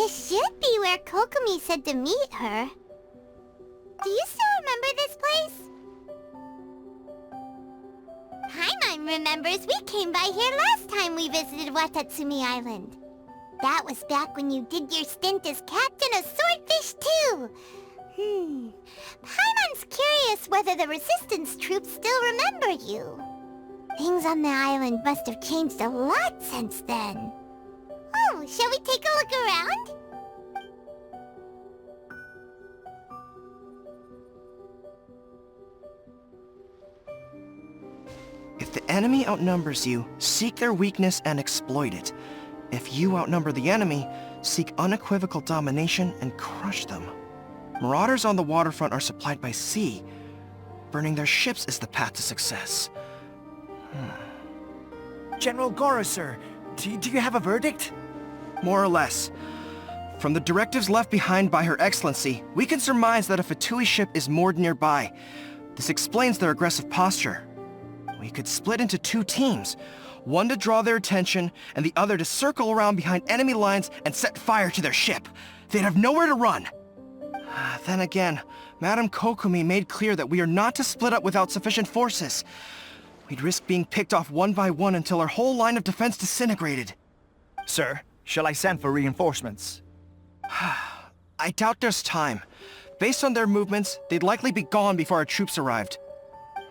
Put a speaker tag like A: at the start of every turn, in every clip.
A: This should be where Kokomi said to meet her. Do you still remember this place? Paimon remembers we came by here last time we visited Watatsumi Island. That was back when you did your stint as captain of Swordfish too. Paimon's curious whether the resistance troops still remember you. Things on the island must have changed a lot since then. Oh, shall we take a look around?
B: If the enemy outnumbers you, seek their weakness and exploit it. If you outnumber the enemy, seek unequivocal domination and crush them. Marauders on the waterfront are supplied by sea. Burning their ships is the path to success.
C: General Goro, sir, do you have a verdict?
B: More or less. From the directives left behind by Her Excellency, we can surmise that a Fatui ship is moored nearby. This explains their aggressive posture. We could split into two teams, one to draw their attention, and the other to circle around behind enemy lines and set fire to their ship. They'd have nowhere to run. Then again, Madame Kokomi made clear that we are not to split up without sufficient forces. We'd risk being picked off one by one until our whole line of defense disintegrated.
C: Sir, shall I send for reinforcements?
B: I doubt there's time. Based on their movements, they'd likely be gone before our troops arrived.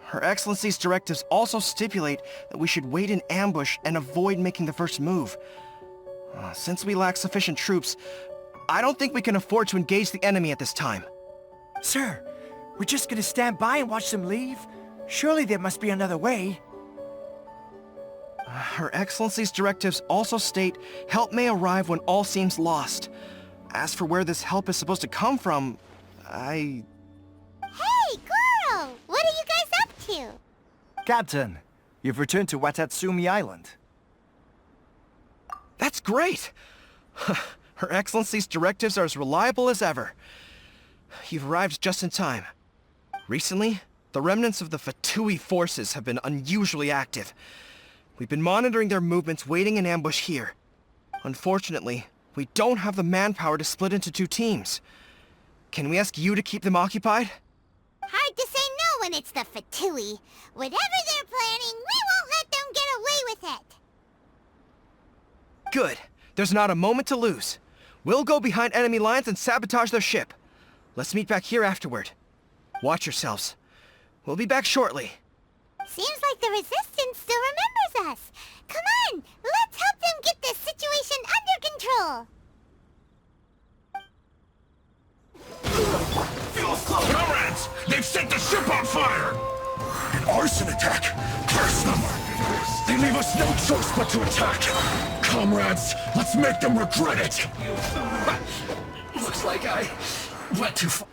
B: Her Excellency's directives also stipulate that we should wait in ambush and avoid making the first move. Since we lack sufficient troops, I don't think we can afford to engage the enemy at this time.
C: Sir, we're just gonna stand by and watch them leave? Surely there must be another way.
B: Her Excellency's directives also state help may arrive when all seems lost. As for where this help is supposed to come from,
A: Hey, Goro! What are you guys up to?
C: Captain, you've returned to Watatsumi Island.
B: That's great! Her Excellency's directives are as reliable as ever. You've arrived just in time. Recently, the remnants of the Fatui forces have been unusually active. We've been monitoring their movements, waiting in ambush here. Unfortunately, we don't have the manpower to split into two teams. Can we ask you to keep them occupied?
A: Hard to say no when it's the Fatui. Whatever they're planning, we won't let them get away with it.
B: Good. There's not a moment to lose. We'll go behind enemy lines and sabotage their ship. Let's meet back here afterward. Watch yourselves. We'll be back shortly.
A: Seems like the Resistance still remembers us. Come on, let's help them get this situation under control.
D: Comrades! They've set the ship on fire! An arson attack! Curse them! They leave us no choice but to attack! Comrades, let's make them regret it! Looks like I went too far.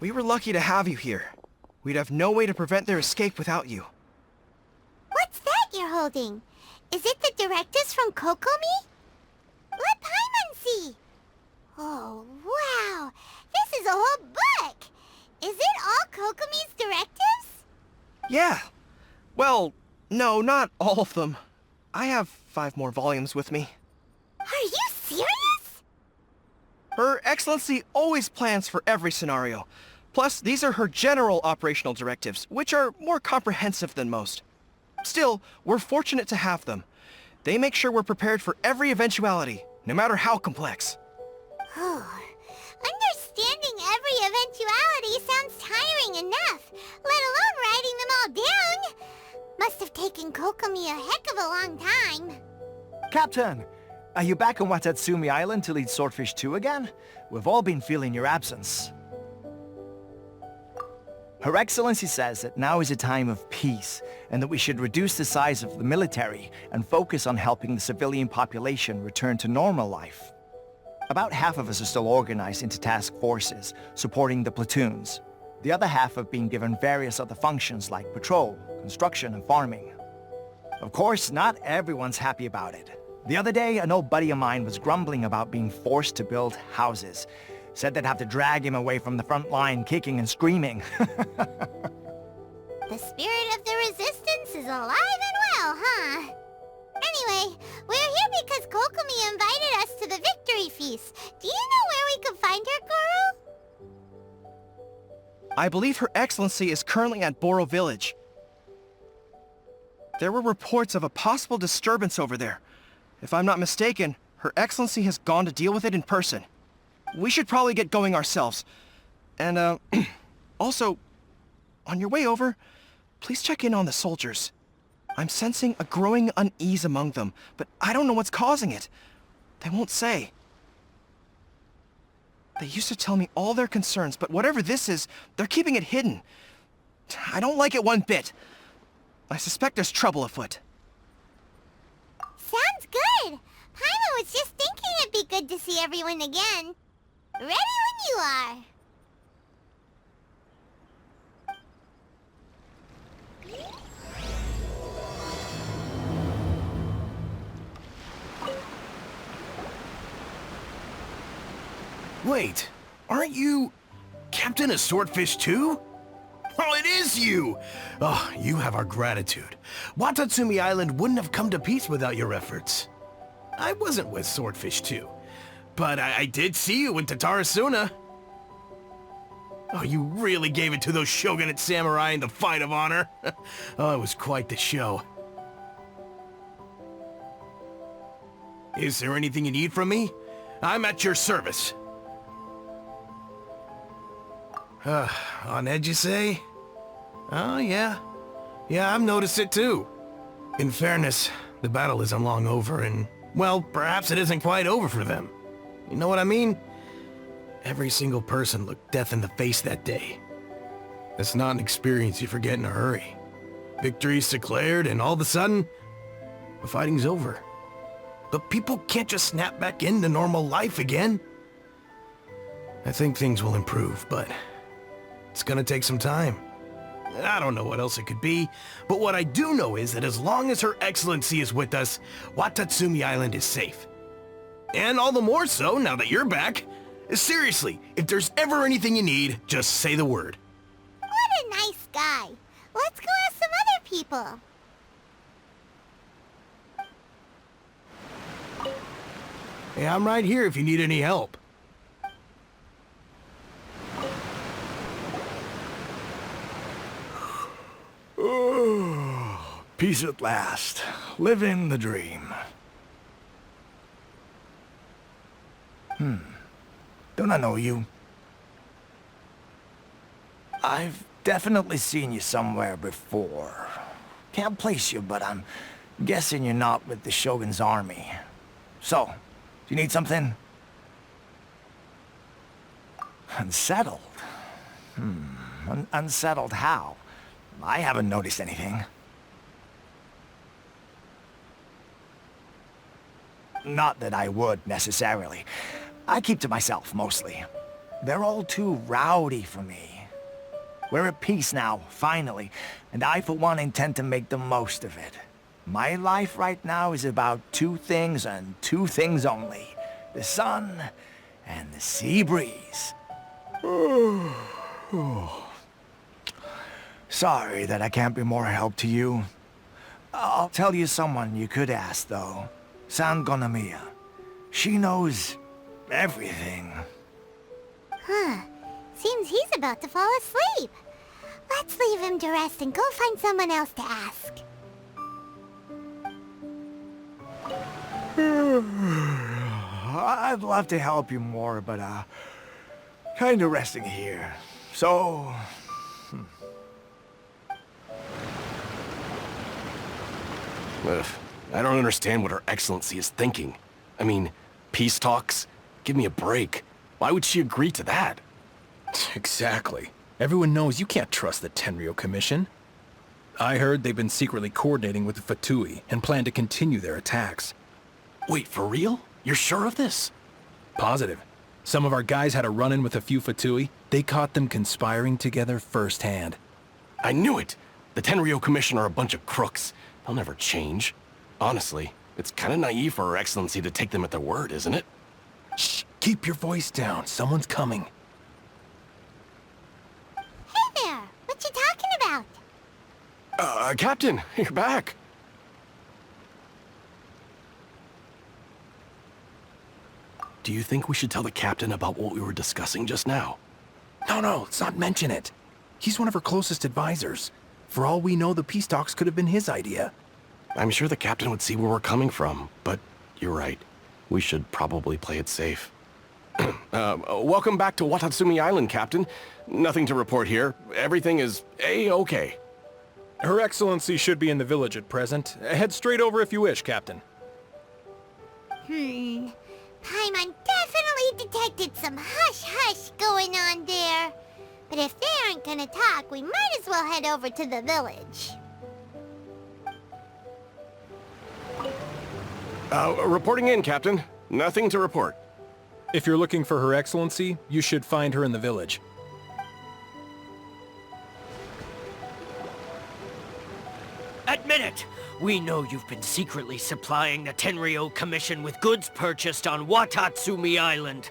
B: We were lucky to have you here. We'd have no way to prevent their escape without you.
A: What's that you're holding? Is it the directives from Kokomi? Let Paimon see. Oh, wow. This is a whole book. Is it all Kokomi's directives?
B: Yeah. Well, no, not all of them. I have 5 more volumes with me.
A: Are you serious?
B: Her Excellency always plans for every scenario. Plus, these are her general operational directives, which are more comprehensive than most. Still, we're fortunate to have them. They make sure we're prepared for every eventuality, no matter how complex.
A: Understanding every eventuality sounds tiring enough, let alone writing them all down. Must have taken Kokomi a heck of a long time.
C: Captain, are you back on Watatsumi Island to lead Swordfish 2 again? We've all been feeling your absence. Her Excellency says that now is a time of peace, and that we should reduce the size of the military and focus on helping the civilian population return to normal life. About half of us are still organized into task forces, supporting the platoons. The other half have been given various other functions like patrol, construction, and farming. Of course, not everyone's happy about it. The other day, an old buddy of mine was grumbling about being forced to build houses. Said they'd have to drag him away from the front line, kicking and screaming.
A: The spirit of the Resistance Princess is alive and well, huh? Anyway, we're here because Kokomi invited us to the victory feast. Do you know where we can find her, Goro?
B: I believe Her Excellency is currently at Boro Village. There were reports of a possible disturbance over there. If I'm not mistaken, Her Excellency has gone to deal with it in person. We should probably get going ourselves. And, also, on your way over, please check in on the soldiers. I'm sensing a growing unease among them, but I don't know what's causing it. They won't say. They used to tell me all their concerns, but whatever this is, they're keeping it hidden. I don't like it one bit. I suspect there's trouble afoot.
A: Sounds good. Paimon was just thinking it'd be good to see everyone again. Ready when you are.
D: Wait, aren't you Captain of Swordfish too? Oh, it is you! Oh, you have our gratitude. Watatsumi Island wouldn't have come to peace without your efforts. I wasn't with Swordfish 2, but I did see you in Tatarasuna. Oh, you really gave it to those shogunate samurai in the fight of honor. Oh, it was quite the show. Is there anything you need from me? I'm at your service. On edge, you say? Oh, yeah. Yeah, I've noticed it too. In fairness, the battle isn't long over and, well, perhaps it isn't quite over for them. You know what I mean? Every single person looked death in the face that day. It's not an experience you forget in a hurry. Victory's declared and all of a sudden, the fighting's over. But people can't just snap back into normal life again. I think things will improve, but it's gonna take some time. I don't know what else it could be, but what I do know is that as long as Her Excellency is with us, Watatsumi Island is safe. And all the more so now that you're back. Seriously, if there's ever anything you need, just say the word.
A: What a nice guy. Let's go ask some other people.
D: Hey, I'm right here if you need any help.
C: Peace at last. Living the dream. Don't I know you? I've definitely seen you somewhere before. Can't place you, but I'm guessing you're not with the Shogun's army. So, do you need something? Unsettled? Unsettled how? I haven't noticed anything. Not that I would, necessarily. I keep to myself, mostly. They're all too rowdy for me. We're at peace now, finally, and I, for one, intend to make the most of it. My life right now is about two things and two things only. The sun and the sea breeze. Sorry that I can't be more help to you. I'll tell you someone you could ask, though. Sangonomiya. She knows everything.
A: Huh. Seems he's about to fall asleep. Let's leave him to rest and go find someone else to ask.
C: I'd love to help you more, but, kinda resting here. So...
E: I don't understand what Her Excellency is thinking. I mean, peace talks? Give me a break. Why would she agree to that?
F: Exactly. Everyone knows you can't trust the Tenryo Commission. I heard they've been secretly coordinating with the Fatui and plan to continue their attacks.
E: Wait, for real? You're sure of this?
F: Positive. Some of our guys had a run-in with a few Fatui. They caught them conspiring together firsthand.
E: I knew it! The Tenryo Commission are a bunch of crooks. They'll never change. Honestly, it's kinda naive for Her Excellency to take them at their word, isn't it?
F: Shh! Keep your voice down. Someone's coming.
A: Hey there! What you talking about?
E: Captain, you're back. Do you think we should tell the captain about what we were discussing just now?
F: No, let's not mention it. He's one of her closest advisors. For all we know, the peace talks could have been his idea.
E: I'm sure the captain would see where we're coming from, but you're right. We should probably play it safe. Welcome back to Watatsumi Island, Captain. Nothing to report here. Everything is A-okay.
F: Her Excellency should be in the village at present. Head straight over if you wish, Captain.
A: Paimon definitely detected some hush-hush going on there. But if they aren't gonna talk, we might as well head over to the village.
E: Reporting in, Captain. Nothing to report.
F: If you're looking for Her Excellency, you should find her in the village.
G: Admit it! We know you've been secretly supplying the Tenryo Commission with goods purchased on Watatsumi Island.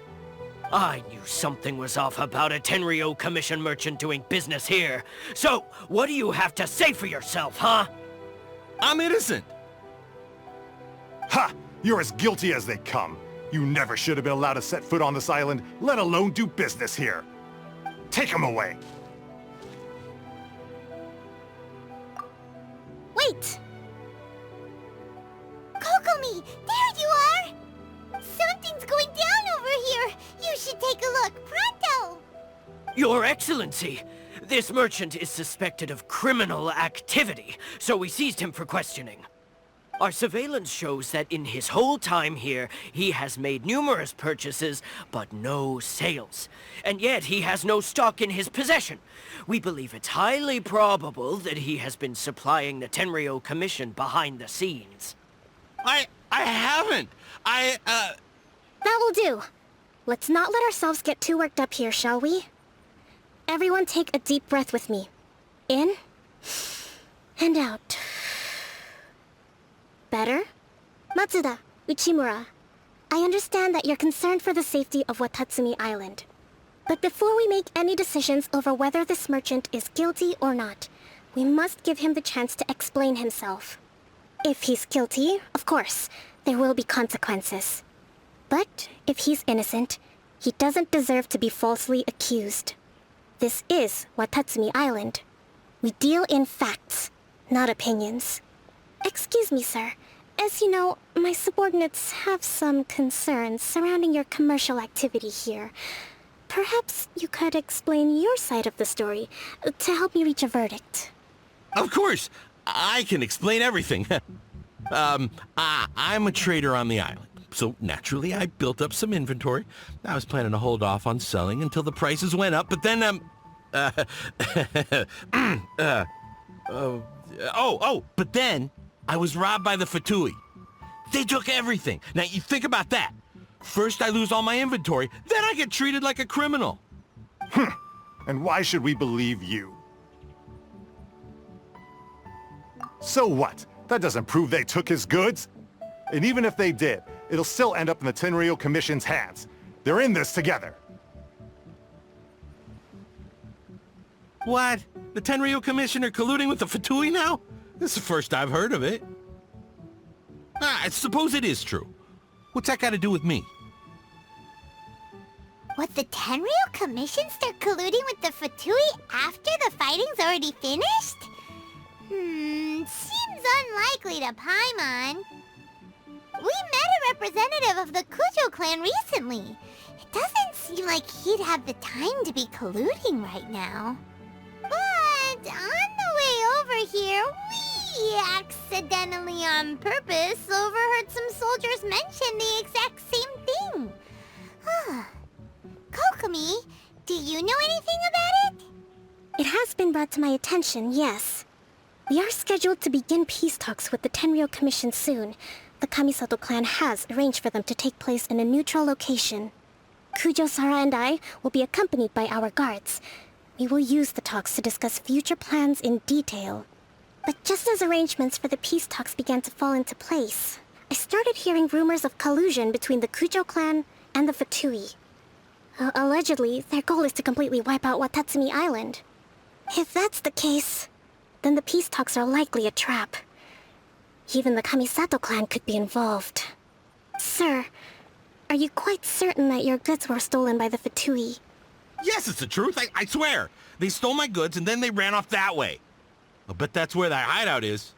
G: I knew something was off about a Tenryo Commission merchant doing business here. So, what do you have to say for yourself, huh?
H: I'm innocent.
D: Ha! You're as guilty as they come. You never should have been allowed to set foot on this island, let alone do business here. Take him away.
A: Wait! Kokomi, there you are! Something's going down over here! You should take a look, pronto!
G: Your Excellency! This merchant is suspected of criminal activity, so we seized him for questioning. Our surveillance shows that in his whole time here, he has made numerous purchases, but no sales. And yet he has no stock in his possession. We believe it's highly probable that he has been supplying the Tenryo Commission behind the scenes.
H: I haven't.
I: That will do. Let's not let ourselves get too worked up here, shall we? Everyone take a deep breath with me. In and out. Better? Matsuda, Uchimura, I understand that you're concerned for the safety of Watatsumi Island. But before we make any decisions over whether this merchant is guilty or not, we must give him the chance to explain himself. If he's guilty, of course, there will be consequences. But if he's innocent, he doesn't deserve to be falsely accused. This is Watatsumi Island. We deal in facts, not opinions. Excuse me, sir. As you know, my subordinates have some concerns surrounding your commercial activity here. Perhaps you could explain your side of the story to help me reach a verdict.
H: Of course, I can explain everything. I'm a trader on the island, so naturally I built up some inventory. I was planning to hold off on selling until the prices went up, but then, but then I was robbed by the Fatui. They took everything. Now, you think about that. First I lose all my inventory, then I get treated like a criminal.
D: And why should we believe you? So what? That doesn't prove they took his goods. And even if they did, it'll still end up in the Tenryo Commission's hands. They're in this together.
H: What? The Tenryo Commission are colluding with the Fatui now? This is the first I've heard of it. I suppose it is true. What's that got to do with me?
A: What, the Tenryo Commission start colluding with the Fatui after the fighting's already finished? Seems unlikely to Paimon. We met a representative of the Kujo clan recently. It doesn't seem like he'd have the time to be colluding right now. But on the way over here, we accidentally on purpose overheard some soldiers mention the exact same thing. Kokomi, do you know anything about it?
I: It has been brought to my attention, yes. We are scheduled to begin peace talks with the Tenryo Commission soon. The Kamisato clan has arranged for them to take place in a neutral location. Kujo-Sara and I will be accompanied by our guards. We will use the talks to discuss future plans in detail. But just as arrangements for the peace talks began to fall into place, I started hearing rumors of collusion between the Kujo clan and the Fatui. Allegedly, their goal is to completely wipe out Watatsumi Island. If that's the case, then the peace talks are likely a trap. Even the Kamisato clan could be involved. Sir, are you quite certain that your goods were stolen by the Fatui?
H: Yes, it's the truth. I swear. They stole my goods and then they ran off that way. I'll bet that's where that hideout is.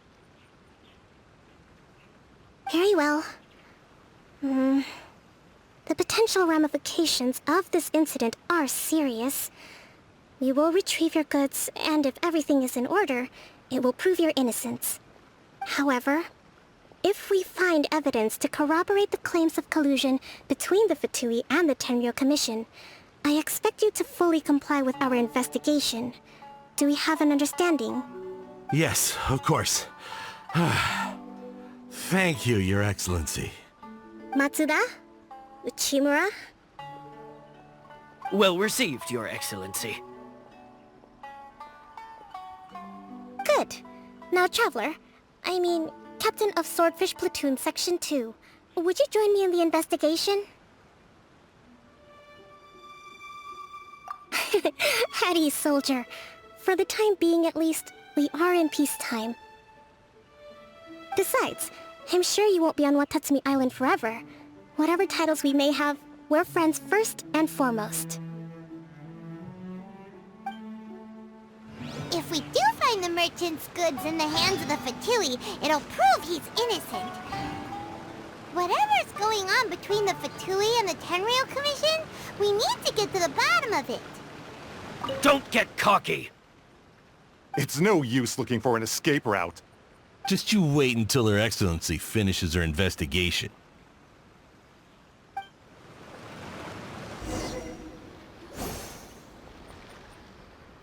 I: Very well. The potential ramifications of this incident are serious. We will retrieve your goods, and if everything is in order, it will prove your innocence. However, if we find evidence to corroborate the claims of collusion between the Fatui and the Tenryo Commission, I expect you to fully comply with our investigation. Do we have an understanding?
H: Yes, of course. Thank you, Your Excellency.
I: Matsuda? Uchimura?
G: Well received, Your Excellency.
I: Good. Now, Traveler, Captain of Swordfish Platoon Section 2, would you join me in the investigation? Hattie, soldier. For the time being, at least, we are in peacetime. Besides, I'm sure you won't be on Watatsumi Island forever. Whatever titles we may have, we're friends first and foremost.
A: If we do find the merchant's goods in the hands of the Fatui, it'll prove he's innocent. Whatever's going on between the Fatui and the Tenryo Commission, we need to get to the bottom of it.
G: Don't get cocky!
J: It's no use looking for an escape route.
H: Just you wait until Her Excellency finishes her investigation.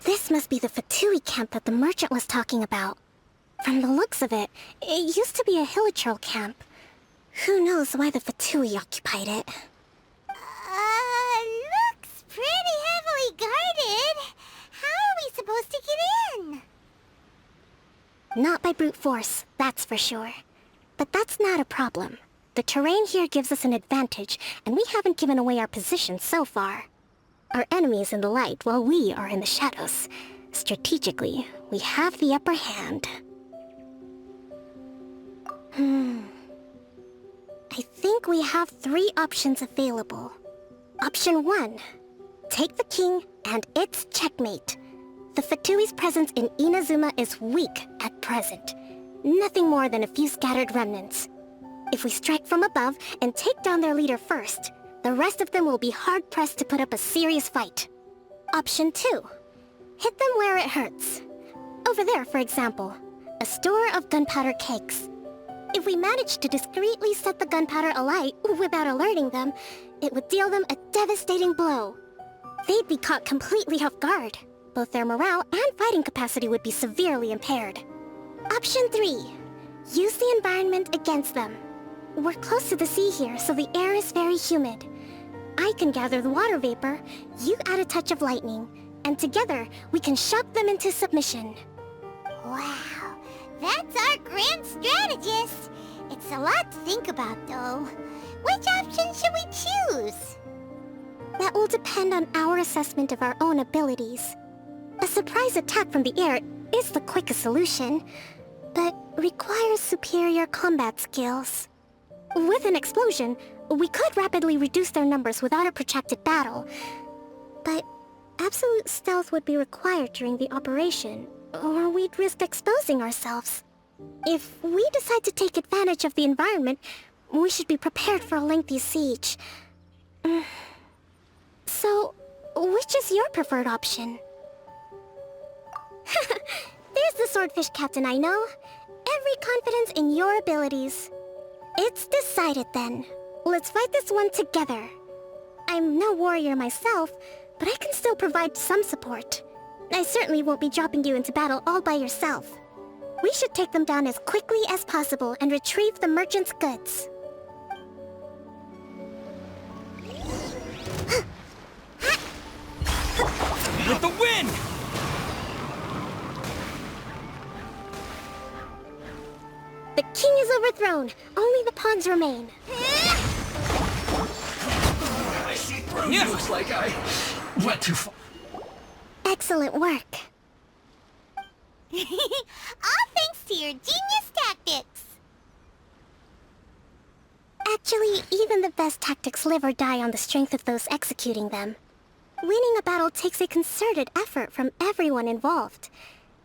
I: This must be the Fatui camp that the merchant was talking about. From the looks of it, it used to be a hilichurl camp. Who knows why the Fatui occupied it?
A: Looks pretty heavily guarded. How are we supposed to get in?
I: Not by brute force, that's for sure. But that's not a problem. The terrain here gives us an advantage, and we haven't given away our position so far. Our enemy is in the light, while we are in the shadows. Strategically, we have the upper hand. I think we have 3 options available. Option 1. Take the king, and it's checkmate. The Fatui's presence in Inazuma is weak at present. Nothing more than a few scattered remnants. If we strike from above and take down their leader first, the rest of them will be hard-pressed to put up a serious fight. Option 2. Hit them where it hurts. Over there, for example, a store of gunpowder kegs. If we manage to discreetly set the gunpowder alight without alerting them, it would deal them a devastating blow. They'd be caught completely off guard. Both their morale and fighting capacity would be severely impaired. Option 3. Use the environment against them. We're close to the sea here, so the air is very humid. I can gather the water vapor, you add a touch of lightning, and together we can shock them into submission.
A: Wow, that's our grand strategist. It's a lot to think about, though. Which option should we choose?
I: That will depend on our assessment of our own abilities. A surprise attack from the air is the quickest solution, but requires superior combat skills. With an explosion, we could rapidly reduce their numbers without a protracted battle, but absolute stealth would be required during the operation, or we'd risk exposing ourselves. If we decide to take advantage of the environment, we should be prepared for a lengthy siege. So, which is your preferred option? There's the swordfish captain I know. Every confidence in your abilities. It's decided then. Let's fight this one together. I'm no warrior myself, but I can still provide some support. I certainly won't be dropping you into battle all by yourself. We should take them down as quickly as possible and retrieve the merchant's goods.
G: With the wind!
I: The king is overthrown. Only the pawns remain.
D: I see through you. Looks like I went too far.
I: Excellent work.
A: All thanks to your genius tactics.
I: Actually, even the best tactics live or die on the strength of those executing them. Winning a battle takes a concerted effort from everyone involved.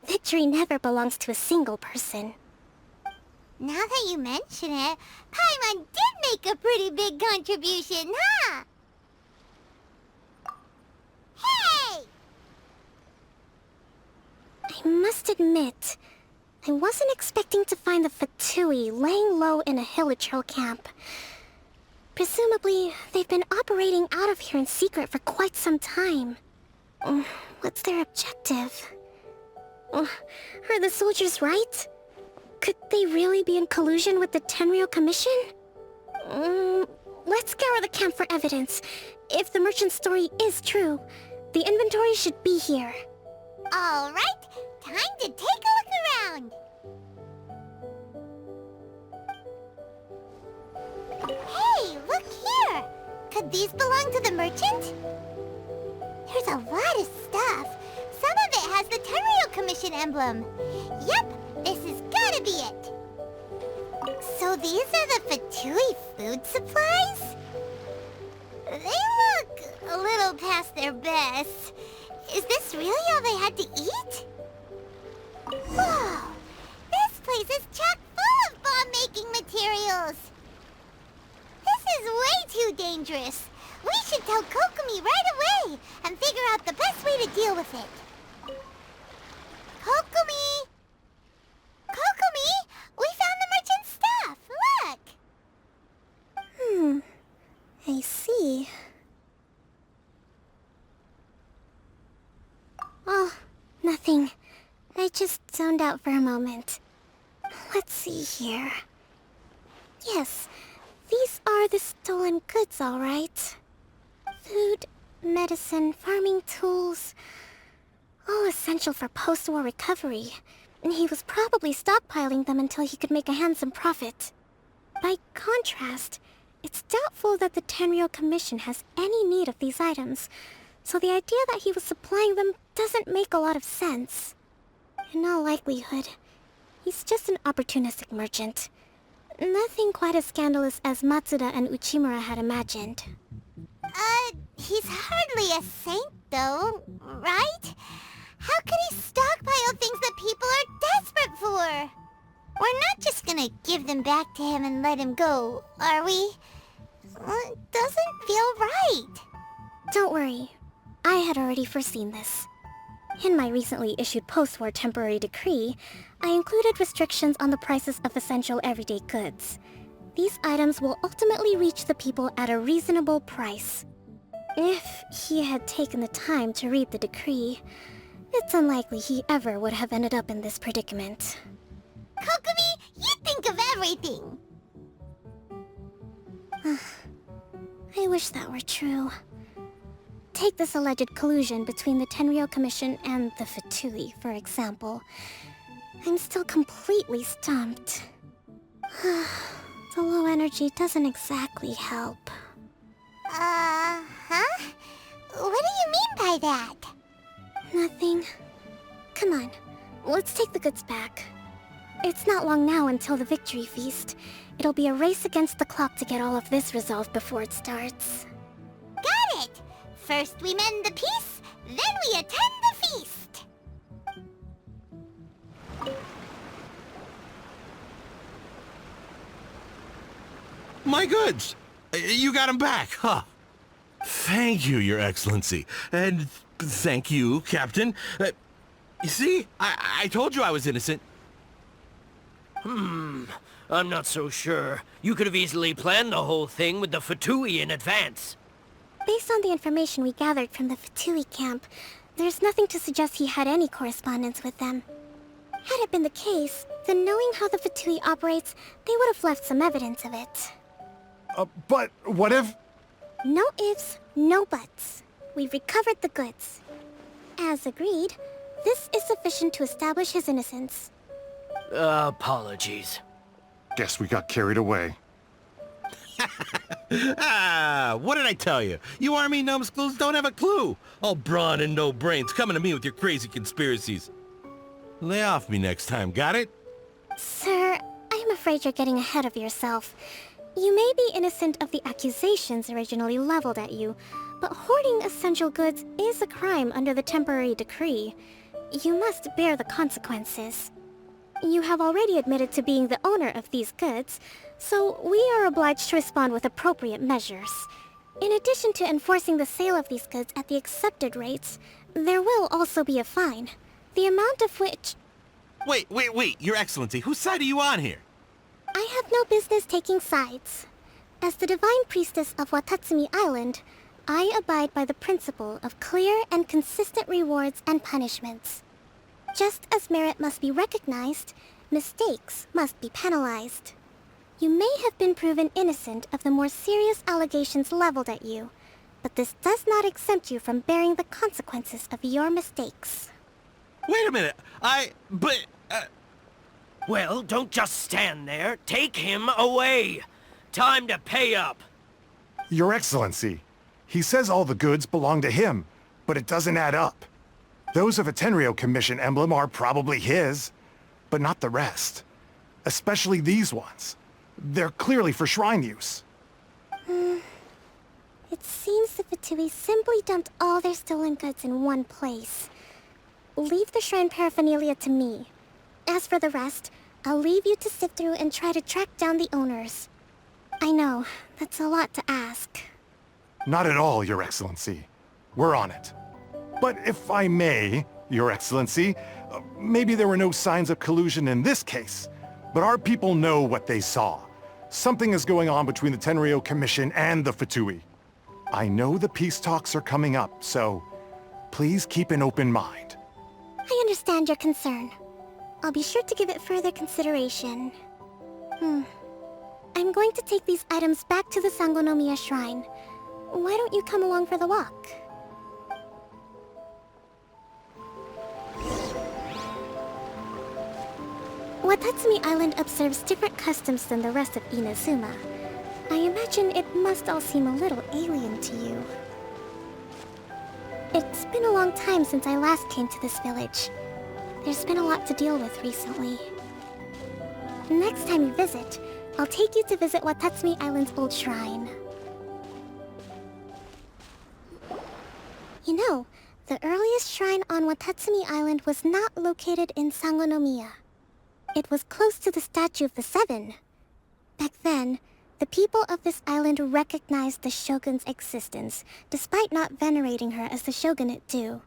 I: Victory never belongs to a single person.
A: Now that you mention it, Paimon did make a pretty big contribution, huh? Hey!
I: I must admit, I wasn't expecting to find the Fatui laying low in a Hilichurl camp. Presumably, they've been operating out of here in secret for quite some time. What's their objective? Are the soldiers right? Could they really be in collusion with the Tenryou Commission? Let's scour the camp for evidence. If the merchant's story is true, the inventory should be here.
A: All right, time to take a look around. Hey, look here! Could these belong to the merchant? There's a lot of stuff. Some of it has the Tenryou Commission emblem. Yep, this has gotta be it. So these are the Fatui food supplies? They look a little past their best. Is this really all they had to eat? Whoa! This place is chock full of bomb-making materials! This is way too dangerous! We should tell Kokomi right away and figure out the best way to deal with it. Kokomi! Kokomi! We found the merchant's stuff! Look!
I: I see. Oh, nothing. I just zoned out for a moment. Let's see here. Yes, these are the stolen goods, all right. Food, medicine, farming tools. All essential for post-war recovery. And he was probably stockpiling them until he could make a handsome profit. By contrast, it's doubtful that the Tenryou Commission has any need of these items, so the idea that he was supplying them doesn't make a lot of sense. In all likelihood, he's just an opportunistic merchant. Nothing quite as scandalous as Matsuda and Uchimura had imagined.
A: He's hardly a saint, though, right? How could he stockpile things that people are desperate for? We're not just gonna give them back to him and let him go, are we? It doesn't feel right.
I: Don't worry. I had already foreseen this. In my recently issued post-war temporary decree, I included restrictions on the prices of essential everyday goods. These items will ultimately reach the people at a reasonable price. If he had taken the time to read the decree, it's unlikely he ever would have ended up in this predicament.
A: Kokomi, you think of everything!
I: I wish that were true. Take this alleged collusion between the Tenryou Commission and the Fatui, for example. I'm still completely stumped. The low energy doesn't exactly help.
A: Huh? What do you mean by that?
I: Nothing. Come on, let's take the goods back. It's not long now until the victory feast. It'll be a race against the clock to get all of this resolved before it starts.
A: Got it! First we mend the peace, then we attend the feast!
H: My goods! You got them back, huh? Thank you, Your Excellency. And thank you, Captain. You see? I told you I was innocent.
G: I'm not so sure. You could have easily planned the whole thing with the Fatui in advance.
I: Based on the information we gathered from the Fatui camp, there's nothing to suggest he had any correspondence with them. Had it been the case, then knowing how the Fatui operates, they would have left some evidence of it.
J: But what if...
I: No ifs, no buts. We've recovered the goods. As agreed, this is sufficient to establish his innocence.
G: Apologies.
J: Guess we got carried away.
H: What did I tell you? You army numbskulls don't have a clue. All brawn and no brains coming to me with your crazy conspiracies. Lay off me next time, got it?
I: Sir, I'm afraid you're getting ahead of yourself. You may be innocent of the accusations originally leveled at you, but hoarding essential goods is a crime under the temporary decree. You must bear the consequences. You have already admitted to being the owner of these goods, so we are obliged to respond with appropriate measures. In addition to enforcing the sale of these goods at the accepted rates, there will also be a fine, the amount of which...
H: Wait, Your Excellency, whose side are you on here?
I: I have no business taking sides. As the Divine Priestess of Watatsumi Island, I abide by the principle of clear and consistent rewards and punishments. Just as merit must be recognized, mistakes must be penalized. You may have been proven innocent of the more serious allegations leveled at you, but this does not exempt you from bearing the consequences of your mistakes.
H: Wait a minute,
G: Well, don't just stand there. Take him away. Time to pay up.
J: Your Excellency, he says all the goods belong to him, but it doesn't add up. Those of a Tenryo Commission emblem are probably his, but not the rest. Especially these ones. They're clearly for shrine use.
I: It seems the Fatui simply dumped all their stolen goods in one place. Leave the shrine paraphernalia to me. As for the rest, I'll leave you to sift through and try to track down the owners. I know, that's a lot to ask.
J: Not at all, Your Excellency. We're on it. But if I may, Your Excellency, maybe there were no signs of collusion in this case, but our people know what they saw. Something is going on between the Tenryo Commission and the Fatui. I know the peace talks are coming up, so please keep an open mind.
I: I understand your concern. I'll be sure to give it further consideration. I'm going to take these items back to the Sangonomiya Shrine. Why don't you come along for the walk? Watatsumi Island observes different customs than the rest of Inazuma. I imagine it must all seem a little alien to you. It's been a long time since I last came to this village. There's been a lot to deal with recently. Next time you visit, I'll take you to visit Watatsumi Island's old shrine. You know, the earliest shrine on Watatsumi Island was not located in Sangonomiya. It was close to the Statue of the Seven. Back then, the people of this island recognized the shogun's existence, despite not venerating her as the shogunate do.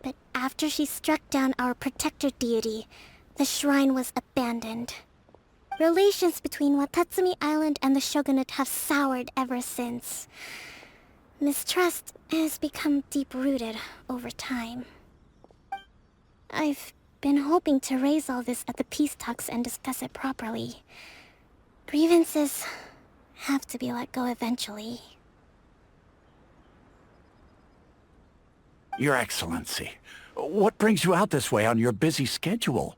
I: But after she struck down our protector deity, the shrine was abandoned. Relations between Watatsumi Island and the shogunate have soured ever since. Mistrust has become deep-rooted over time. I've been hoping to raise all this at the peace talks and discuss it properly. Grievances have to be let go eventually.
K: Your Excellency, what brings you out this way on your busy schedule?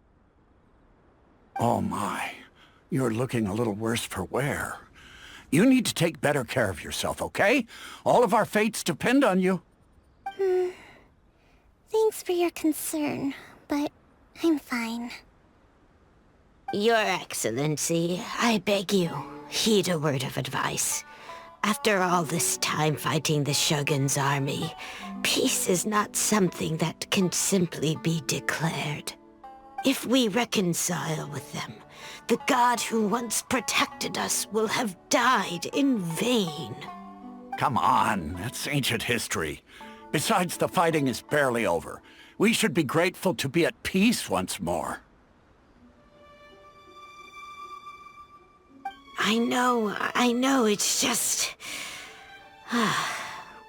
K: Oh my, you're looking a little worse for wear. You need to take better care of yourself, okay? All of our fates depend on you.
I: Thanks for your concern, but I'm fine.
L: Your Excellency, I beg you, heed a word of advice. After all this time fighting the Shogun's army, peace is not something that can simply be declared. If we reconcile with them, the god who once protected us will have died in vain.
K: Come on, that's ancient history. Besides, the fighting is barely over. We should be grateful to be at peace once more.
L: I know, it's just...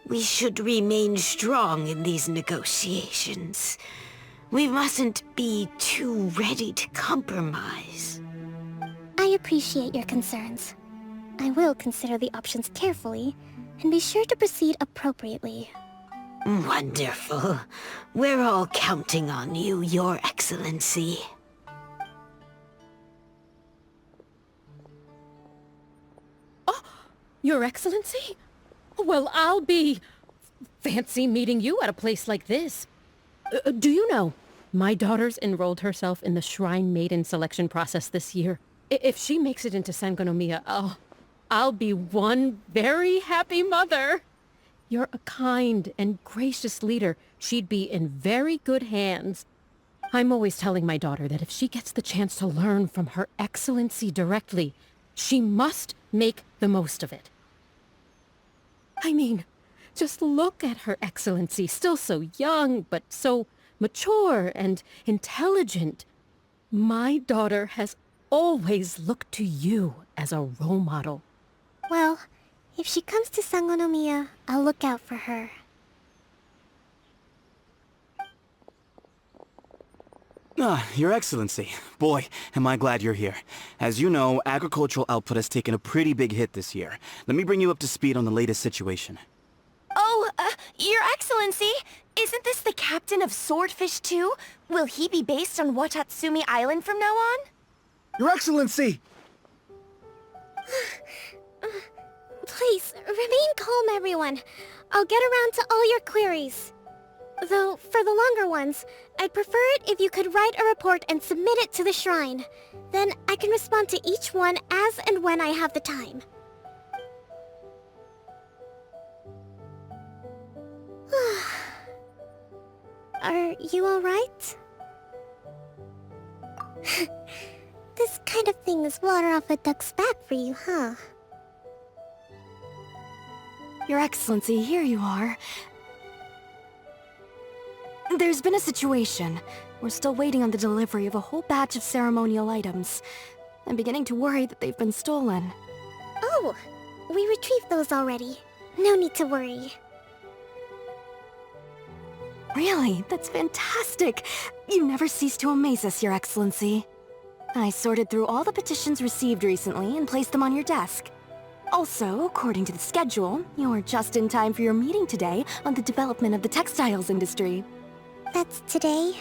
L: we should remain strong in these negotiations. We mustn't be too ready to compromise.
I: I appreciate your concerns. I will consider the options carefully, and be sure to proceed appropriately.
L: Wonderful. We're all counting on you, Your Excellency.
M: Your Excellency? Well, I'll be... fancy meeting you at a place like this. Do you know, My daughter's enrolled herself in the Shrine Maiden selection process this year. If she makes it into Sangonomiya, I'll be one very happy mother. You're a kind and gracious leader. She'd be in very good hands. I'm always telling my daughter that if she gets the chance to learn from Her Excellency directly, she must make the most of it. I mean, just look at Her Excellency, still so young, but so mature and intelligent. My daughter has always looked to you as a role model.
I: Well, if she comes to Sangonomiya, I'll look out for her.
N: Your Excellency. Boy, am I glad you're here. As you know, agricultural output has taken a pretty big hit this year. Let me bring you up to speed on the latest situation.
O: Oh, Your Excellency, isn't this the captain of Swordfish 2? Will he be based on Watatsumi Island from now on?
N: Your Excellency!
I: Please, remain calm, everyone. I'll get around to all your queries. Though, for the longer ones, I'd prefer it if you could write a report and submit it to the shrine. Then I can respond to each one as and when I have the time. Are you alright? This kind of thing is water off a duck's back for you, huh?
O: Your Excellency, here you are. There's been a situation. We're still waiting on the delivery of a whole batch of ceremonial items. I'm beginning to worry that they've been stolen.
I: Oh, we retrieved those already. No need to worry.
O: Really? That's fantastic! You never cease to amaze us, Your Excellency. I sorted through all the petitions received recently and placed them on your desk. Also, according to the schedule, you're just in time for your meeting today on the development of the textiles industry.
I: That's today?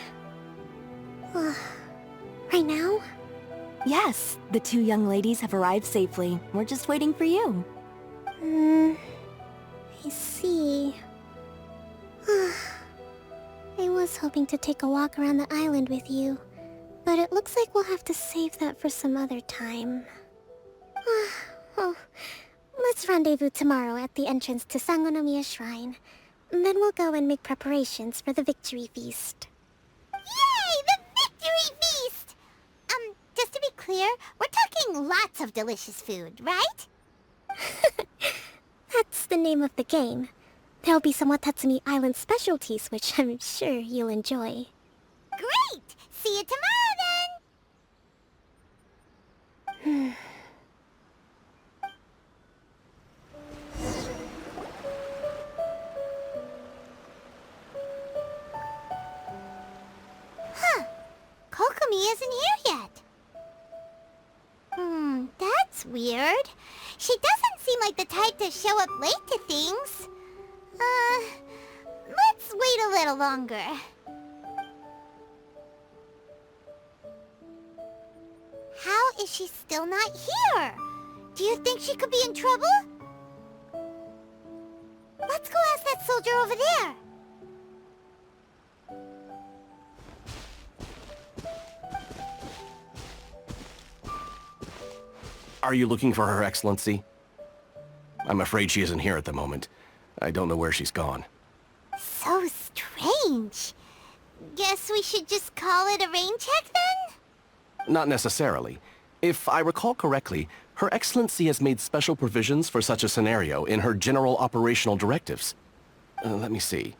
I: Right now?
O: Yes, the two young ladies have arrived safely. We're just waiting for you.
I: I see. I was hoping to take a walk around the island with you, but it looks like we'll have to save that for some other time. Well, let's rendezvous tomorrow at the entrance to Sangonomiya Shrine. Then we'll go and make preparations for the victory feast.
A: Yay! The victory feast! Just to be clear, we're talking lots of delicious food, right?
I: That's the name of the game. There'll be some Watatsumi Island specialties, which I'm sure you'll enjoy.
A: Great! See you tomorrow, then! Kokomi isn't here yet. That's weird. She doesn't seem like the type to show up late to things. Let's wait a little longer. How is she still not here? Do you think she could be in trouble? Let's go ask that soldier over there.
E: Are you looking for Her Excellency? I'm afraid she isn't here at the moment. I don't know where she's gone.
A: So strange. Guess we should just call it a rain check then?
E: Not necessarily. If I recall correctly, Her Excellency has made special provisions for such a scenario in her general operational directives. Let me see.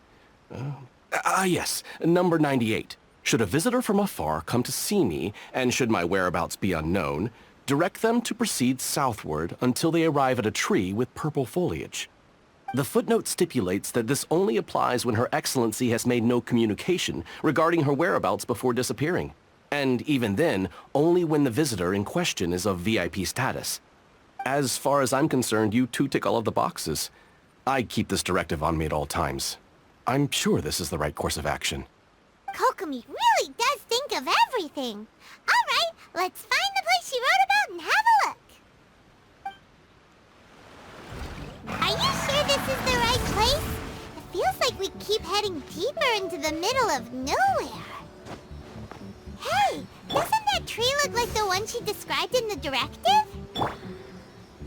E: Yes, number 98. Should a visitor from afar come to see me, and should my whereabouts be unknown, direct them to proceed southward until they arrive at a tree with purple foliage. The footnote stipulates that this only applies when Her Excellency has made no communication regarding her whereabouts before disappearing. And even then, only when the visitor in question is of VIP status. As far as I'm concerned, you two tick all of the boxes. I keep this directive on me at all times. I'm sure this is the right course of action.
A: Kokomi really does think of everything. All right, let's find the place she wrote about and have a look. Are you sure this is the right place? It feels like we keep heading deeper into the middle of nowhere. Hey, doesn't that tree look like the one she described in the directive?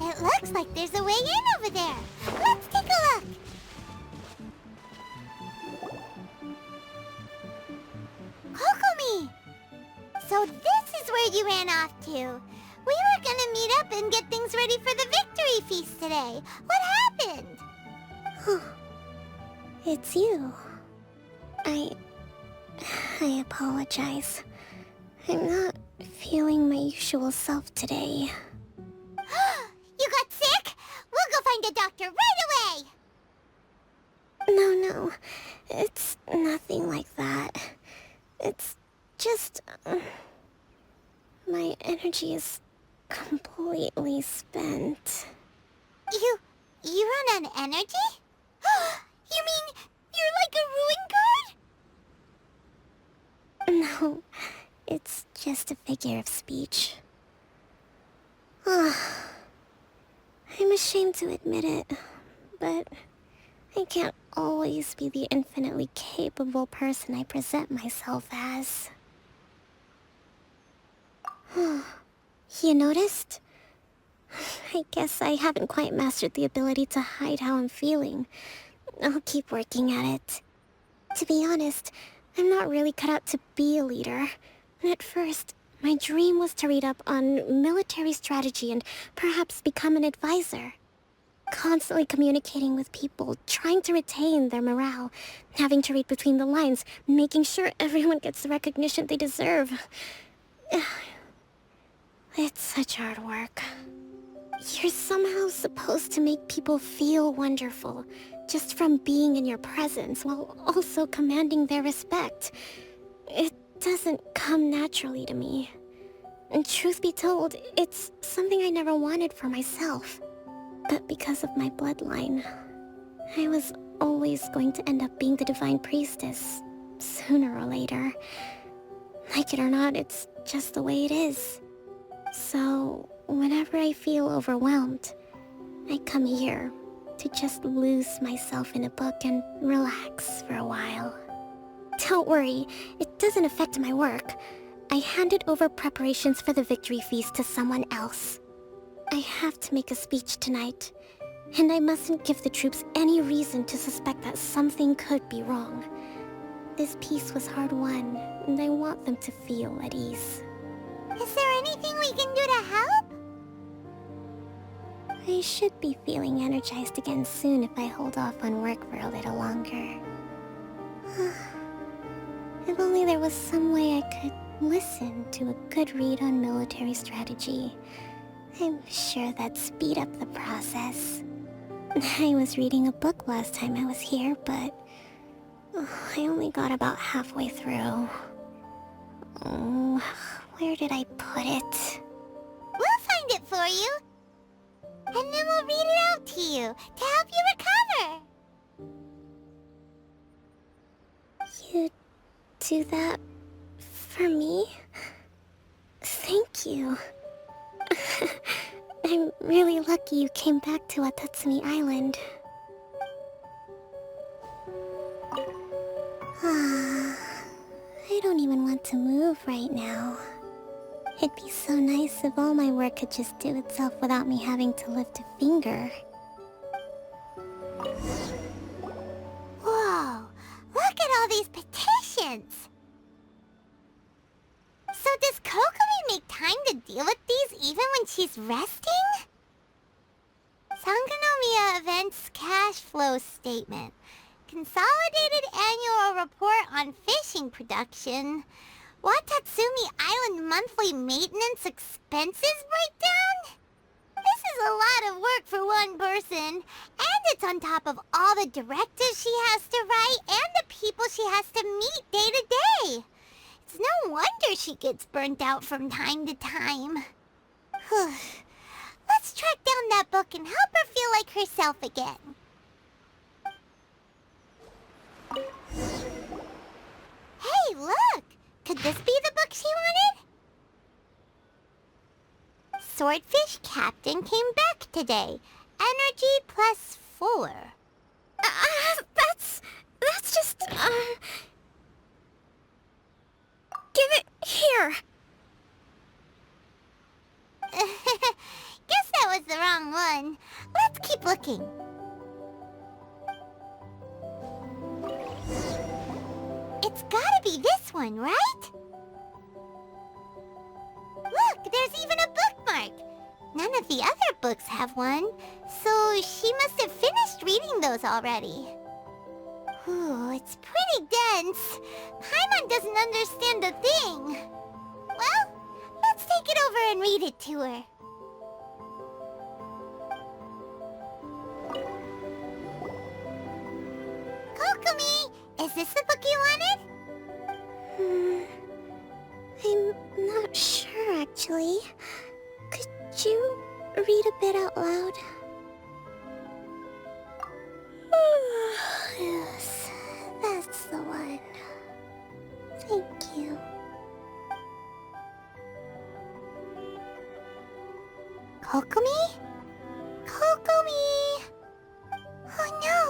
A: It looks like there's a way in over there. Let's take a look. Kokomi! So this is where you ran off to. We were gonna meet up and get things ready for the victory feast today. What happened?
I: It's you. I apologize. I'm not feeling my usual self today.
A: You got sick? We'll go find a doctor right away!
I: No. It's nothing like that. It's just... my energy is completely spent.
A: You run on energy? You mean you're like a ruin guard?
I: No, it's just a figure of speech. I'm ashamed to admit it, but I can't always be the infinitely capable person I present myself as. You noticed? I guess I haven't quite mastered the ability to hide how I'm feeling. I'll keep working at it. To be honest, I'm not really cut out to be a leader. At first, my dream was to read up on military strategy and perhaps become an advisor. Constantly communicating with people, trying to retain their morale, having to read between the lines, making sure everyone gets the recognition they deserve. It's such hard work. You're somehow supposed to make people feel wonderful, just from being in your presence, while also commanding their respect. It doesn't come naturally to me. And truth be told, it's something I never wanted for myself. But because of my bloodline, I was always going to end up being the Divine Priestess, sooner or later. Like it or not, it's just the way it is. So, whenever I feel overwhelmed, I come here to just lose myself in a book and relax for a while. Don't worry, it doesn't affect my work. I handed over preparations for the victory feast to someone else. I have to make a speech tonight, and I mustn't give the troops any reason to suspect that something could be wrong. This peace was hard-won, and I want them to feel at ease.
A: Is there anything we can do to help?
I: I should be feeling energized again soon if I hold off on work for a little longer. If only there was some way I could listen to a good read on military strategy. I'm sure that'd speed up the process. I was reading a book last time I was here, but I only got about halfway through. Oh, where did I put it?
A: We'll find it for you. And then we'll read it out to you, to help you recover.
I: You do that for me? Thank you. I'm really lucky you came back to Watatsumi Island. I don't even want to move right now. It'd be so nice if all my work could just do itself without me having to lift a finger.
A: Whoa, look at all these petitions. So does Kokomi make time to deal with these even when she's resting? Sangonomiya Events Cash Flow Statement. Consolidated Annual Report on Fishing Production. Watatsumi Island Monthly Maintenance Expenses Breakdown? This is a lot of work for one person, and it's on top of all the directives she has to write and the people she has to meet day to day. It's no wonder she gets burnt out from time to time. Let's track down that book and help her feel like herself again. Hey, look! Could this be the book she wanted? Swordfish Captain came back today. Energy +4.
I: That's just, Give it here!
A: looking. It's gotta be this one, right? Look, there's even a bookmark. None of the other books have one, so she must have finished reading those already. Ooh, it's pretty dense. Paimon doesn't understand a thing. Well, let's take it over and read it to her. Kokomi, is this the book you wanted?
I: I'm not sure, actually. Could you read a bit out loud? Yes, that's the one. Thank you.
A: Kokomi? Kokomi! Oh no!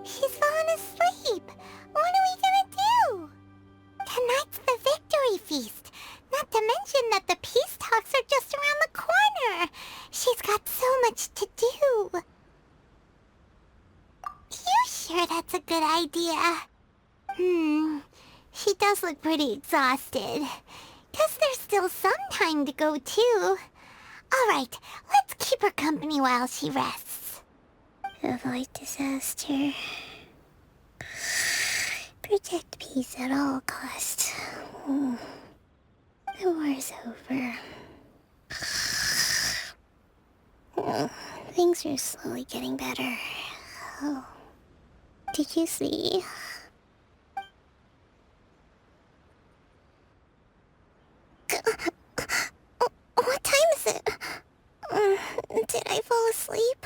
A: She's fallen asleep! What are we gonna do? Tonight's the victory feast! Not to mention that the peace talks are just around the corner! She's got so much to do! You sure that's a good idea? She does look pretty exhausted. Guess there's still some time to go too. Alright, let's keep her company while she rests.
I: Avoid disaster. Protect peace at all costs. The war's over. Things are slowly getting better. Oh. Did you see? What time is it? Did I fall asleep?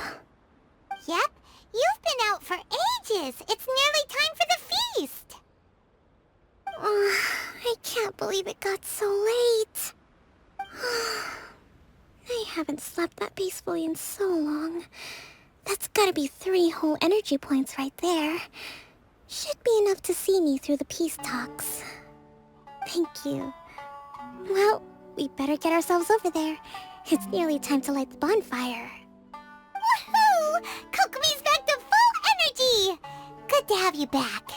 A: Yep, you've been out for ages. It's nearly time for the feast.
I: I can't believe it got so late. I haven't slept that peacefully in so long. That's gotta be 3 whole energy points right there. Should be enough to see me through the peace talks. Thank you. Well, we better get ourselves over there. It's nearly time to light the bonfire.
A: Woohoo! Kokomi's back to full energy! Good to have you back.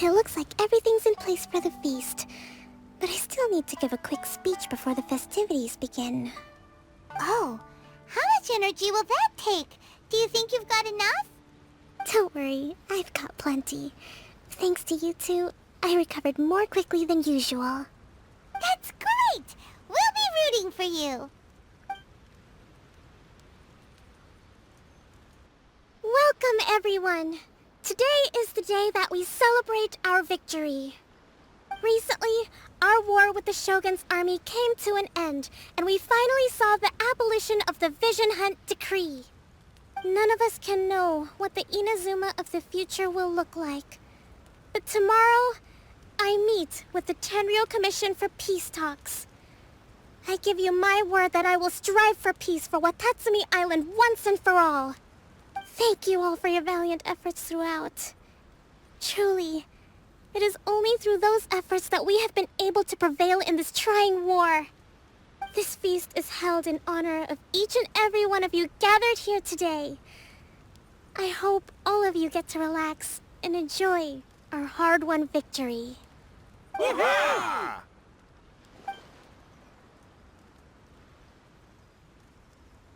I: It looks like everything's in place for the feast. But I still need to give a quick speech before the festivities begin.
A: Oh, how much energy will that take? Do you think you've got enough?
I: Don't worry, I've got plenty. Thanks to you two, I recovered more quickly than usual.
A: That's great! We'll be rooting for you.
I: Welcome, everyone! Today is the day that we celebrate our victory. Recently, our war with the Shogun's army came to an end, and we finally saw the abolition of the Vision Hunt Decree. None of us can know what the Inazuma of the future will look like. But tomorrow, I meet with the Tenryou Commission for peace talks. I give you my word that I will strive for peace for Watatsumi Island once and for all. Thank you all for your valiant efforts throughout. Truly, it is only through those efforts that we have been able to prevail in this trying war. This feast is held in honor of each and every one of you gathered here today. I hope all of you get to relax and enjoy our hard-won victory.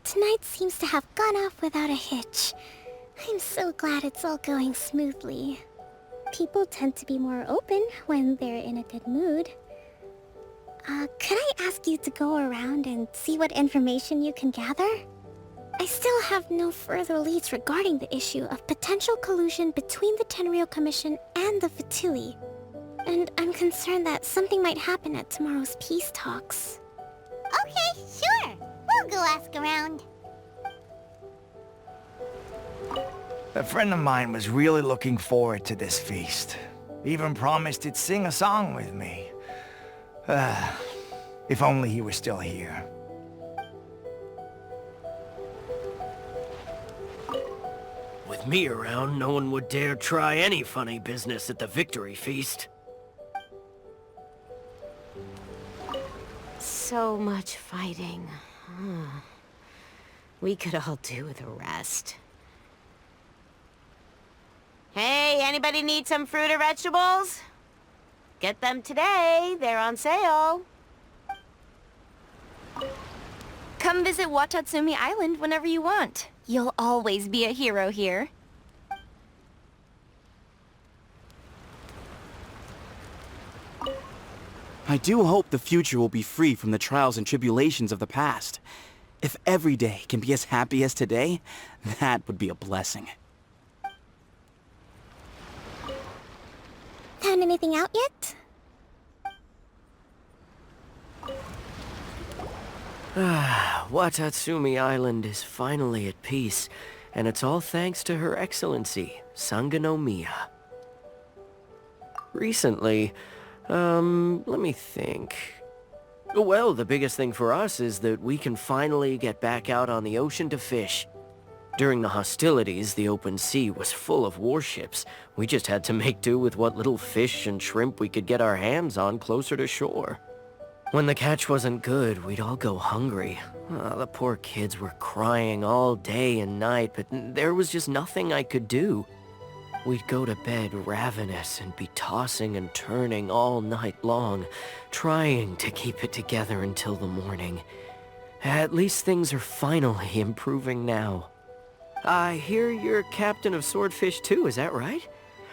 I: Tonight seems to have gone off without a hitch. I'm so glad it's all going smoothly. People tend to be more open when they're in a good mood. Could I ask you to go around and see what information you can gather? I still have no further leads regarding the issue of potential collusion between the Tenryou Commission and the Fatui. And I'm concerned that something might happen at tomorrow's peace talks.
A: Okay, sure. We'll go ask around.
C: A friend of mine was really looking forward to this feast. Even promised he'd sing a song with me. If only he were still here.
G: With me around, no one would dare try any funny business at the victory feast.
L: so much fighting. We could all do with a rest. Hey, anybody need some fruit or vegetables? Get them today. They're on sale.
O: Come visit Watatsumi Island whenever you want. You'll always be a hero here.
N: I do hope the future will be free from the trials and tribulations of the past. If every day can be as happy as today, that would be a blessing.
I: Found anything out yet?
G: Watatsumi Island is finally at peace, and it's all thanks to Her Excellency, Sangonomiya. Recently, let me think. Well, the biggest thing for us is that we can finally get back out on the ocean to fish. During the hostilities, the open sea was full of warships. We just had to make do with what little fish and shrimp we could get our hands on closer to shore. When the catch wasn't good, we'd all go hungry. The poor kids were crying all day and night, but there was just nothing I could do. We'd go to bed ravenous and be tossing and turning all night long, trying to keep it together until the morning. At least things are finally improving now. I hear you're captain of Swordfish too, is that right?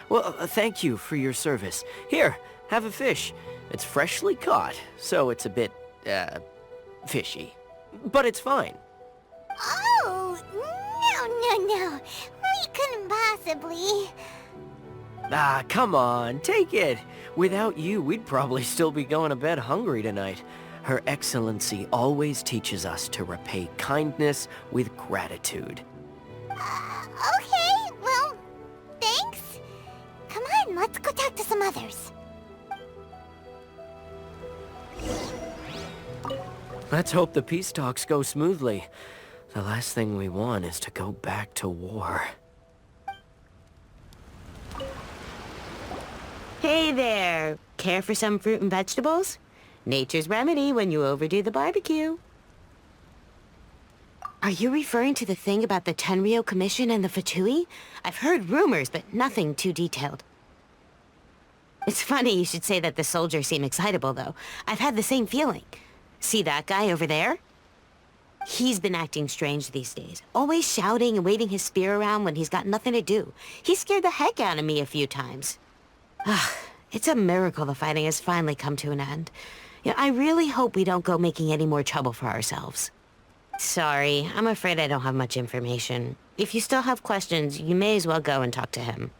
G: Well, thank you for your service. Here, have a fish. It's freshly caught, so it's a bit, fishy. But it's fine.
A: Oh, no. We couldn't possibly.
G: Come on, take it. Without you, we'd probably still be going to bed hungry tonight. Her Excellency always teaches us to repay kindness with gratitude.
A: Okay, well, thanks. Come on, let's go talk to some others.
G: Let's hope the peace talks go smoothly. The last thing we want is to go back to war.
L: Hey there! Care for some fruit and vegetables? Nature's remedy when you overdo the barbecue. Are you referring to the thing about the Tenryou Commission and the Fatui? I've heard rumors, but nothing too detailed. It's funny you should say that the soldiers seem excitable, though. I've had the same feeling. See that guy over there? He's been acting strange these days. Always shouting and waving his spear around when he's got nothing to do. He scared the heck out of me a few times. It's a miracle the fighting has finally come to an end. I really hope we don't go making any more trouble for ourselves. Sorry, I'm afraid I don't have much information. If you still have questions, you may as well go and talk to him.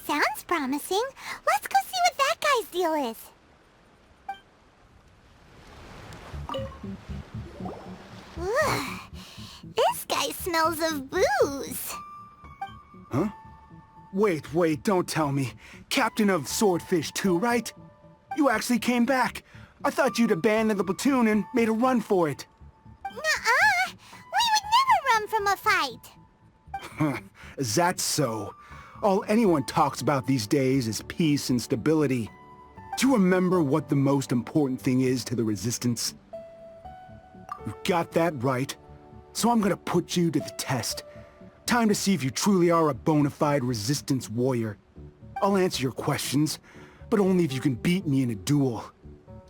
A: Sounds promising. Let's go see what that guy's deal is. Ugh. This guy smells of booze.
P: Huh? Wait, don't tell me. Captain of Swordfish too, right? You actually came back. I thought you'd abandoned the platoon and made a run for it.
A: Nuh-uh. We would never run from a fight.
P: Is that so? All anyone talks about these days is peace and stability. Do you remember what the most important thing is to the Resistance? You got that right. So I'm gonna put you to the test. Time to see if you truly are a bona fide Resistance warrior. I'll answer your questions, but only if you can beat me in a duel.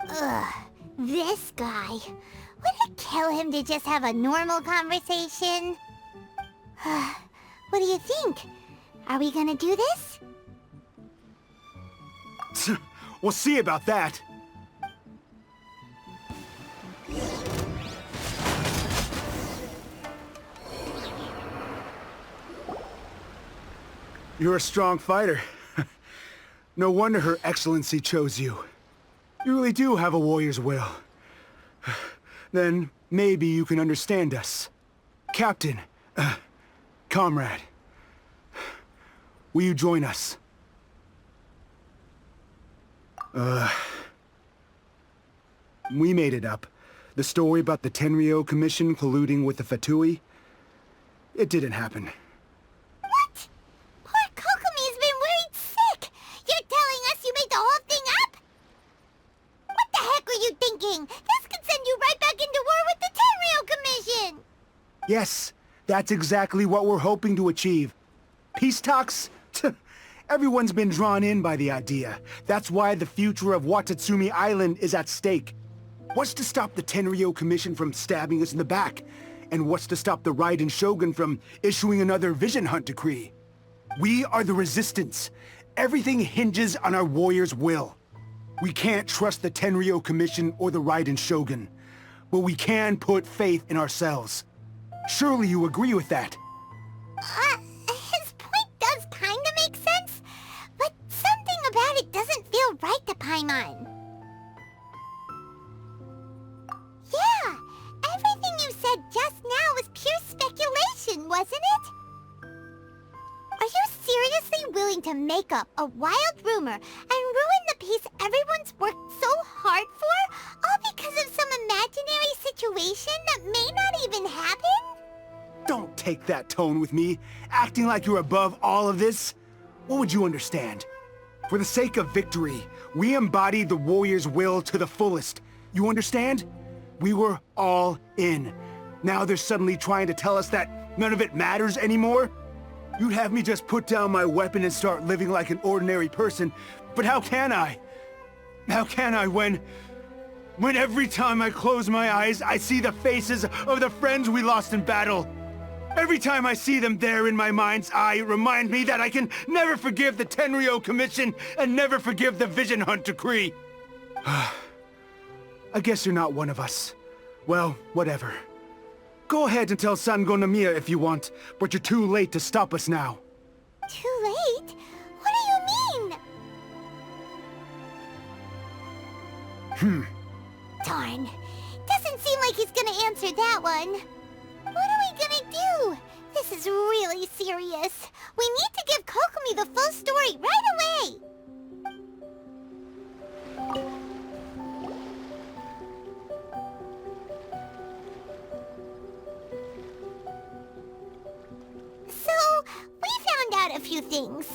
A: Ugh, this guy. Would it kill him to just have a normal conversation? What do you think? Are we gonna do this?
P: We'll see about that. You're a strong fighter. No wonder Her Excellency chose you. You really do have a warrior's will. Then maybe you can understand us. Captain, comrade, will you join us? We made it up. The story about the Tenryou Commission colluding with the Fatui, it didn't happen.
A: What? Poor Kokomi's been worried sick. You're telling us you made the whole thing up? What the heck were you thinking? This could send you right
P: Yes, that's exactly what we're hoping to achieve. Peace talks? Everyone's been drawn in by the idea. That's why the future of Watatsumi Island is at stake. What's to stop the Tenryo Commission from stabbing us in the back? And what's to stop the Raiden Shogun from issuing another Vision Hunt decree? We are the Resistance. Everything hinges on our warriors' will. We can't trust the Tenryo Commission or the Raiden Shogun, but we can put faith in ourselves. Surely you agree with that?
A: His point does kinda make sense, but something about it doesn't feel right to Paimon. Yeah, everything you said just now was pure speculation, wasn't it? Are you seriously willing to make up a wild rumor and ruin the peace everyone's worked so hard for, all because of some imaginary situation that may not even happen?
P: Don't take that tone with me, acting like you're above all of this. What would you understand? For the sake of victory, we embodied the warrior's will to the fullest. You understand? We were all in. Now they're suddenly trying to tell us that none of it matters anymore? You'd have me just put down my weapon and start living like an ordinary person, but how can I? How can I when every time I close my eyes, I see the faces of the friends we lost in battle? Every time I see them there in my mind's eye, it reminds me that I can never forgive the Tenryo Commission and never forgive the Vision Hunt decree. I guess you're not one of us. Well, whatever. Go ahead and tell Sango Nomiya if you want, but you're too late to stop us now.
A: Too late? What do you mean? Darn. Doesn't seem like he's gonna answer that one. What are we gonna do? This is really serious. We need to give Kokomi the full story right away! So, we found out a few things.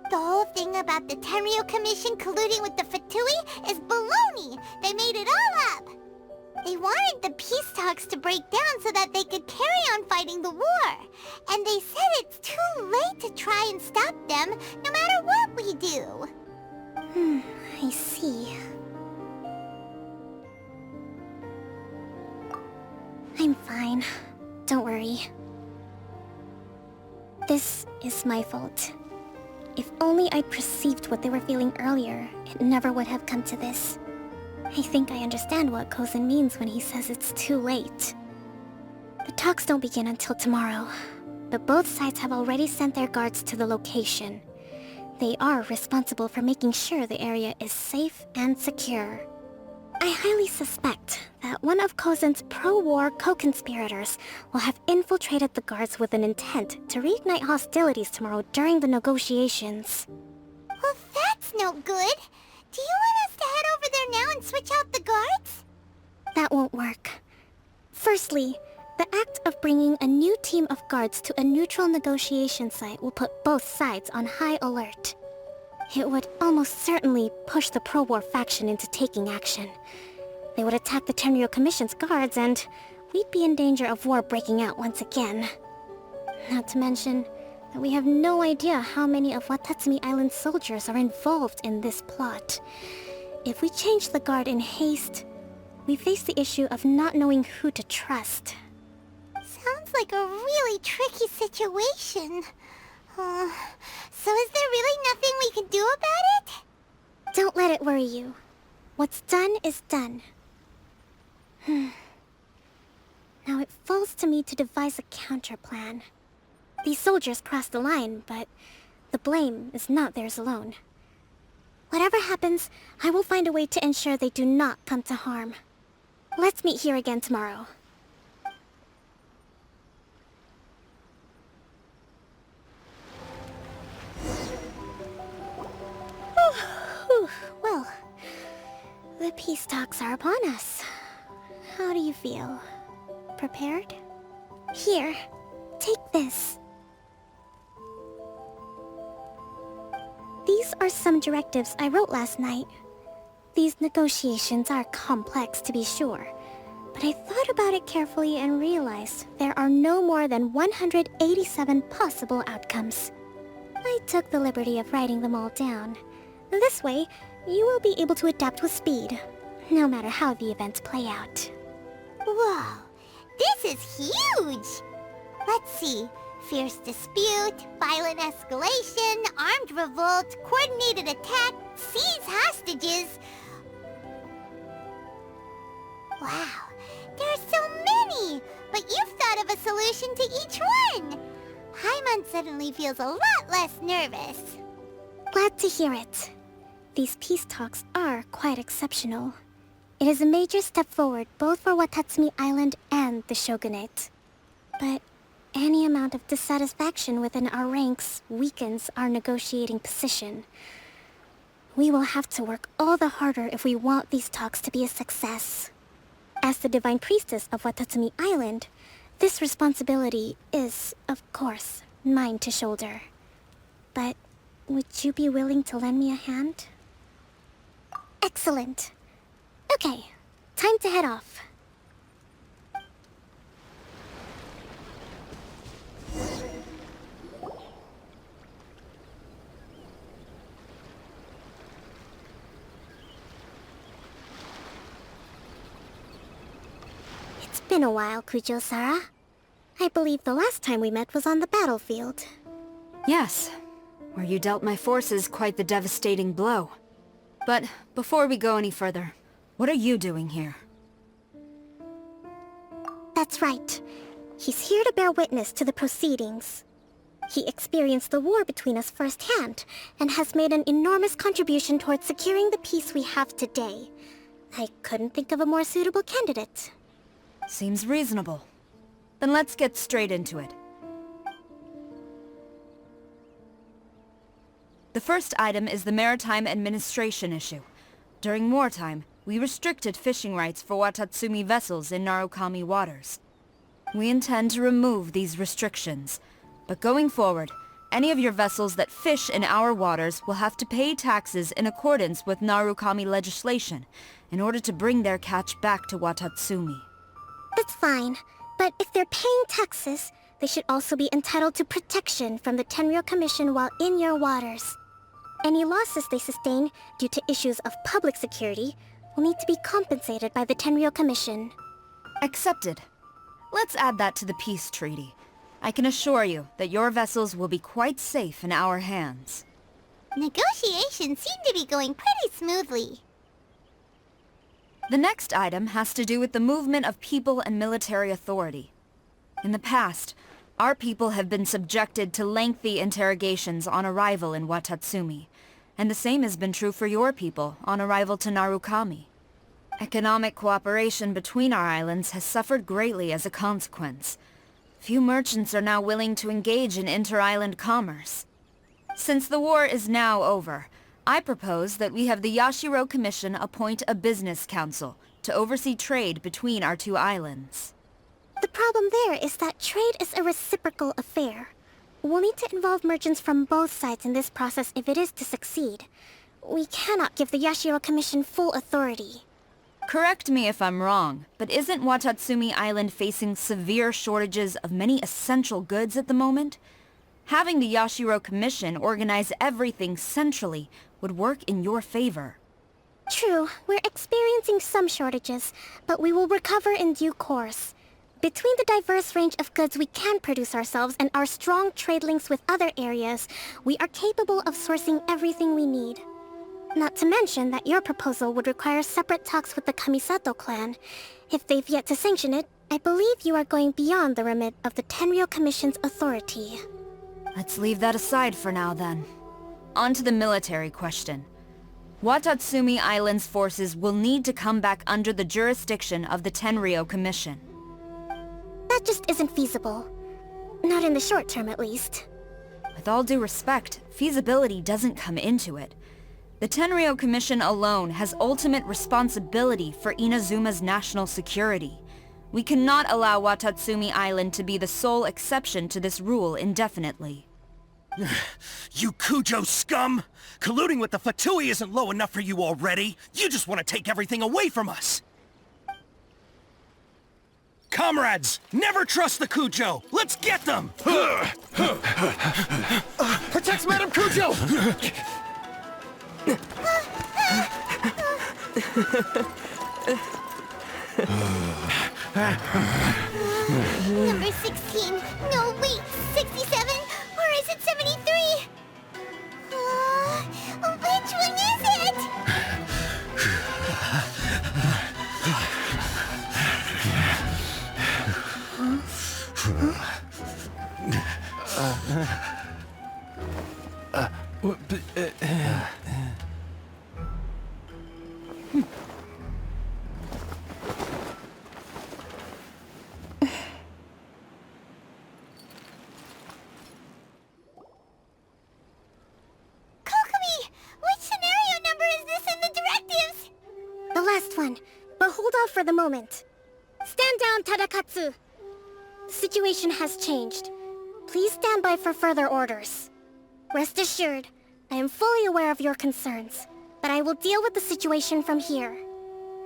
A: The whole thing about the Tenryo Commission colluding with the Fatui is baloney! They made it all up! They wanted the peace talks to break down so that they could carry on fighting the war. And they said it's too late to try and stop them, no matter what we do.
I: I see. I'm fine. Don't worry. This is my fault. If only I'd perceived what they were feeling earlier, it never would have come to this. I think I understand what Kozen means when he says it's too late. The talks don't begin until tomorrow, but both sides have already sent their guards to the location. They are responsible for making sure the area is safe and secure. I highly suspect that one of Kozen's pro-war co-conspirators will have infiltrated the guards with an intent to reignite hostilities tomorrow during the negotiations.
A: Well, that's no good. Do you want us to head over there now and switch out the guards?
I: That won't work. Firstly, the act of bringing a new team of guards to a neutral negotiation site will put both sides on high alert. It would almost certainly push the pro-war faction into taking action. They would attack the Tenryo Commission's guards, and we'd be in danger of war breaking out once again. Not to mention that we have no idea how many of Watatsumi Island's soldiers are involved in this plot. If we change the guard in haste, we face the issue of not knowing who to trust.
A: Sounds like a really tricky situation. So is there really nothing we can do about it?
I: Don't let it worry you. What's done is done. Now it falls to me to devise a counter-plan. These soldiers crossed the line, but the blame is not theirs alone. Whatever happens, I will find a way to ensure they do not come to harm. Let's meet here again tomorrow. Well, the peace talks are upon us. How do you feel? Prepared? Here, take this. These are some directives I wrote last night. These negotiations are complex, to be sure, But I thought about it carefully and realized there are no more than 187 possible outcomes. I took the liberty of writing them all down. This way, you will be able to adapt with speed, no matter how the events play out.
A: Whoa, this is huge! Let's see. Fierce dispute, violent escalation, armed revolt, coordinated attack, seize hostages. Wow, there are so many! But you've thought of a solution to each one! Paimon suddenly feels a lot less nervous.
I: Glad to hear it. These peace talks are quite exceptional. It is a major step forward both for Watatsumi Island and the Shogunate. But any amount of dissatisfaction within our ranks weakens our negotiating position. We will have to work all the harder if we want these talks to be a success. As the Divine Priestess of Watatsumi Island, this responsibility is, of course, mine to shoulder. But would you be willing to lend me a hand? Excellent. Okay, time to head off. It's been a while, Kujo-Sara. I believe the last time we met was on the battlefield.
O: Yes, where you dealt my forces quite the devastating blow. But before we go any further, what are you doing here?
I: That's right. He's here to bear witness to the proceedings. He experienced the war between us firsthand, and has made an enormous contribution towards securing the peace we have today. I couldn't think of a more suitable candidate.
O: Seems reasonable. Then let's get straight into it. The first item is the Maritime Administration issue. During wartime, we restricted fishing rights for Watatsumi vessels in Narukami waters. We intend to remove these restrictions, but going forward, any of your vessels that fish in our waters will have to pay taxes in accordance with Narukami legislation in order to bring their catch back to Watatsumi.
I: That's fine, but if they're paying taxes, they should also be entitled to protection from the Tenryou Commission while in your waters. Any losses they sustain due to issues of public security will need to be compensated by the Tenryou Commission.
O: Accepted. Let's add that to the peace treaty. I can assure you that your vessels will be quite safe in our hands.
A: Negotiations seem to be going pretty smoothly.
O: The next item has to do with the movement of people and military authority. In the past, our people have been subjected to lengthy interrogations on arrival in Watatsumi, and the same has been true for your people on arrival to Narukami. Economic cooperation between our islands has suffered greatly as a consequence. Few merchants are now willing to engage in inter-island commerce. Since the war is now over, I propose that we have the Yashiro Commission appoint a business council to oversee trade between our two islands.
I: The problem there is that trade is a reciprocal affair. We'll need to involve merchants from both sides in this process if it is to succeed. We cannot give the Yashiro Commission full authority.
O: Correct me if I'm wrong, but isn't Watatsumi Island facing severe shortages of many essential goods at the moment? Having the Yashiro Commission organize everything centrally would work in your favor.
I: True, we're experiencing some shortages, but we will recover in due course. Between the diverse range of goods we can produce ourselves and our strong trade links with other areas, we are capable of sourcing everything we need. Not to mention that your proposal would require separate talks with the Kamisato clan. If they've yet to sanction it, I believe you are going beyond the remit of the Tenryou Commission's authority.
O: Let's leave that aside for now then. On to the military question. Watatsumi Island's forces will need to come back under the jurisdiction of the Tenryou Commission.
I: That just isn't feasible. Not in the short term, at least.
O: With all due respect, feasibility doesn't come into it. The Tenryou Commission alone has ultimate responsibility for Inazuma's national security. We cannot allow Watatsumi Island to be the sole exception to this rule indefinitely.
C: You Kujo scum! Colluding with the Fatui isn't low enough for you already! You just want to take everything away from us! Comrades, never trust the Kujo! Let's get them!
D: Protect Madame Kujo!
A: Number 16. No, wait. 67? Or is it 73? Which one is it? Kokomi! Which scenario number is this in the directives?
I: The last one, but hold off for the moment. Stand down, Tadakatsu. The situation has changed. Please stand by for further orders. Rest assured, I am fully aware of your concerns, but I will deal with the situation from here.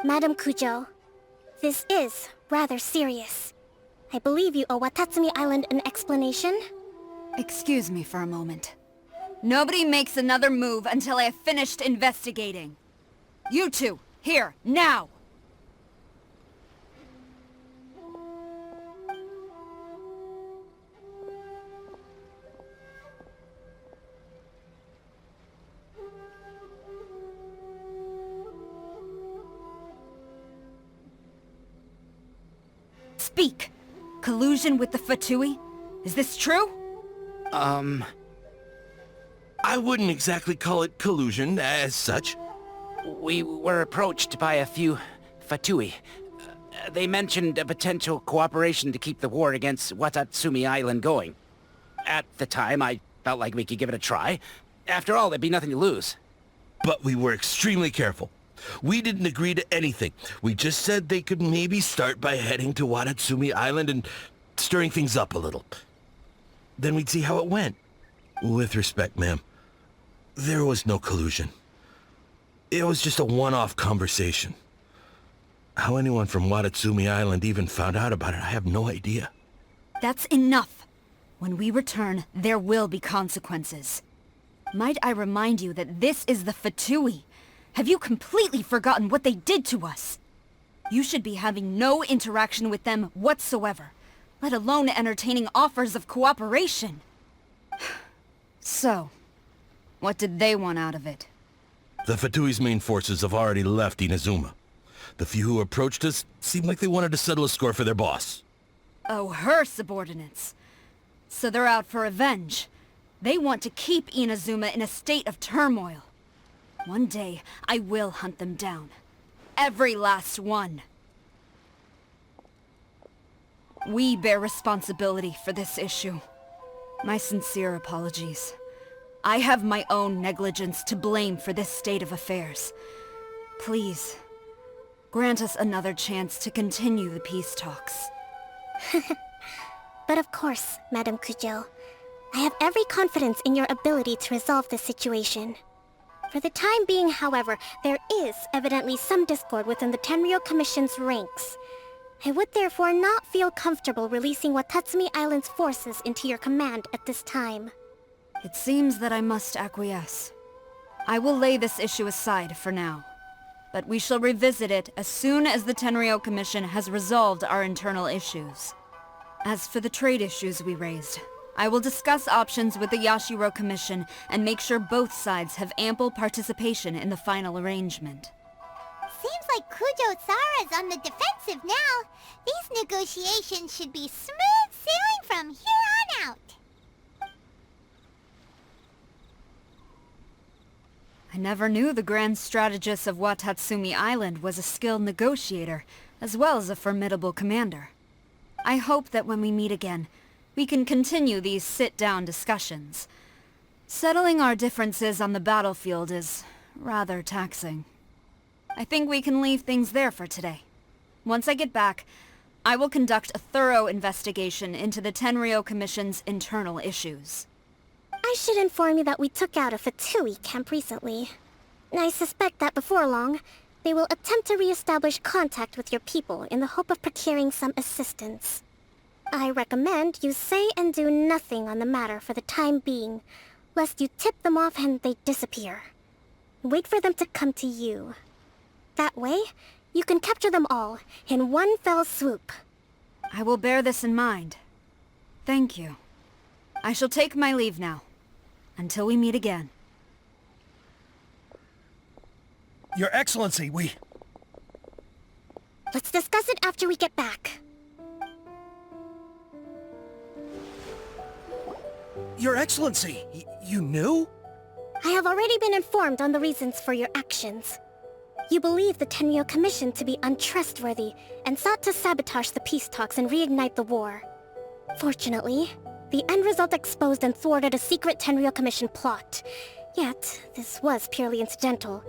I: Madam Kujo, this is rather serious. I believe you owe Watatsumi Island an explanation.
Q: Excuse me for a moment. Nobody makes another move until I have finished investigating. You two, here, now! Speak! Collusion with the Fatui? Is this true?
H: I wouldn't exactly call it collusion as such.
R: We were approached by a few Fatui. They mentioned a potential cooperation to keep the war against Watatsumi Island going. At the time, I felt like we could give it a try. After all, there'd be nothing to lose.
H: But we were extremely careful. We didn't agree to anything. We just said they could maybe start by heading to Watatsumi Island and stirring things up a little. Then we'd see how it went. With respect, ma'am, there was no collusion. It was just a one-off conversation. How anyone from Watatsumi Island even found out about it, I have no idea.
Q: That's enough. When we return, there will be consequences. Might I remind you that this is the Fatui? Have you completely forgotten what they did to us? You should be having no interaction with them whatsoever, let alone entertaining offers of cooperation. So, what did they want out of it?
H: The Fatui's main forces have already left Inazuma. The few who approached us seemed like they wanted to settle a score for their boss.
Q: Oh, her subordinates. So they're out for revenge. They want to keep Inazuma in a state of turmoil. One day, I will hunt them down. Every last one. We bear responsibility for this issue. My sincere apologies. I have my own negligence to blame for this state of affairs. Please, grant us another chance to continue the peace talks.
I: But of course, Madam Kujo. I have every confidence in your ability to resolve this situation. For the time being, however, there is evidently some discord within the Tenryou Commission's ranks. I would therefore not feel comfortable releasing Watatsumi Island's forces into your command at this time.
Q: It seems that I must acquiesce. I will lay this issue aside for now. But we shall revisit it as soon as the Tenryou Commission has resolved our internal issues. As for the trade issues we raised, I will discuss options with the Yashiro Commission and make sure both sides have ample participation in the final arrangement.
A: Seems like Kujo-Sara's on the defensive now. These negotiations should be smooth sailing from here on out.
Q: I never knew the Grand Strategist of Watatsumi Island was a skilled negotiator, as well as a formidable commander. I hope that when we meet again, we can continue these sit-down discussions. Settling our differences on the battlefield is rather taxing. I think we can leave things there for today. Once I get back, I will conduct a thorough investigation into the Tenryou Commission's internal issues.
I: I should inform you that we took out a Fatui camp recently. I suspect that before long, They will attempt to re-establish contact with your people in the hope of procuring some assistance. I recommend you say and do nothing on the matter for the time being, lest you tip them off and they disappear. Wait for them to come to you. That way, you can capture them all in one fell swoop.
Q: I will bear this in mind. Thank you. I shall take my leave now. Until we meet again.
C: Your Excellency,
I: Let's discuss it after we get back.
C: Your Excellency, you knew?
I: I have already been informed on the reasons for your actions. You believe the Tenryo Commission to be untrustworthy and sought to sabotage the peace talks and reignite the war. Fortunately, the end result exposed and thwarted a secret Tenryo Commission plot. Yet, this was purely incidental,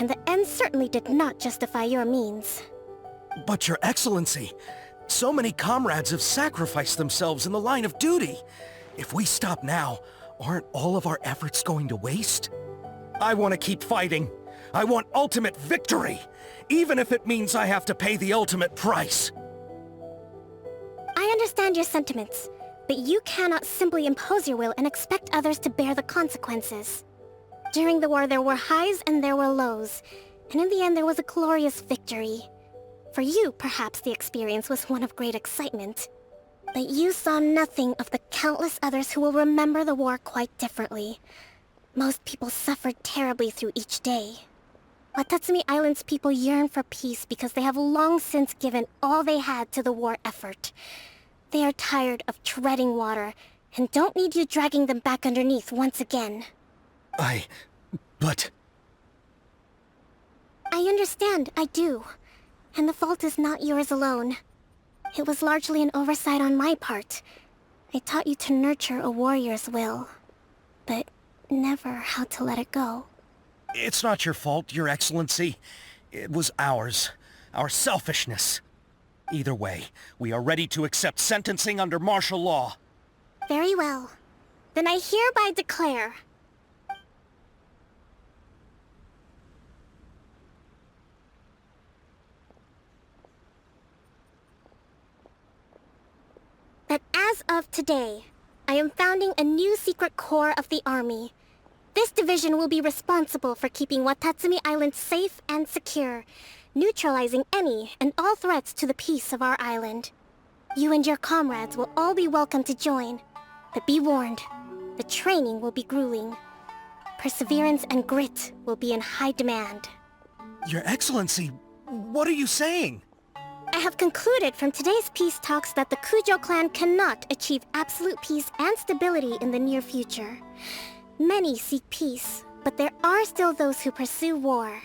I: and the end certainly did not justify your means.
C: But Your Excellency, so many comrades have sacrificed themselves in the line of duty. If we stop now, aren't all of our efforts going to waste? I want to keep fighting. I want ultimate victory, even if it means I have to pay the ultimate price.
I: I understand your sentiments, but you cannot simply impose your will and expect others to bear the consequences. During the war there were highs and there were lows, and in the end there was a glorious victory. For you, perhaps the experience was one of great excitement. But you saw nothing of the countless others who will remember the war quite differently. Most people suffered terribly through each day. Watatsumi Island's people yearn for peace because they have long since given all they had to the war effort. They are tired of treading water, and don't need you dragging them back underneath once again.
C: But...
I: I understand, I do. And the fault is not yours alone. It was largely an oversight on my part. I taught you to nurture a warrior's will, but never how to let it go.
C: It's not your fault, Your Excellency. It was ours. Our selfishness. Either way, we are ready to accept sentencing under martial law.
I: Very well. Then I hereby declare... that as of today, I am founding a new secret corps of the army. This division will be responsible for keeping Watatsumi Island safe and secure, neutralizing any and all threats to the peace of our island. You and your comrades will all be welcome to join, but be warned, the training will be grueling. Perseverance and grit will be in high demand.
C: Your Excellency, what are you saying?
I: I have concluded from today's peace talks that the Kujo clan cannot achieve absolute peace and stability in the near future. Many seek peace, but there are still those who pursue war.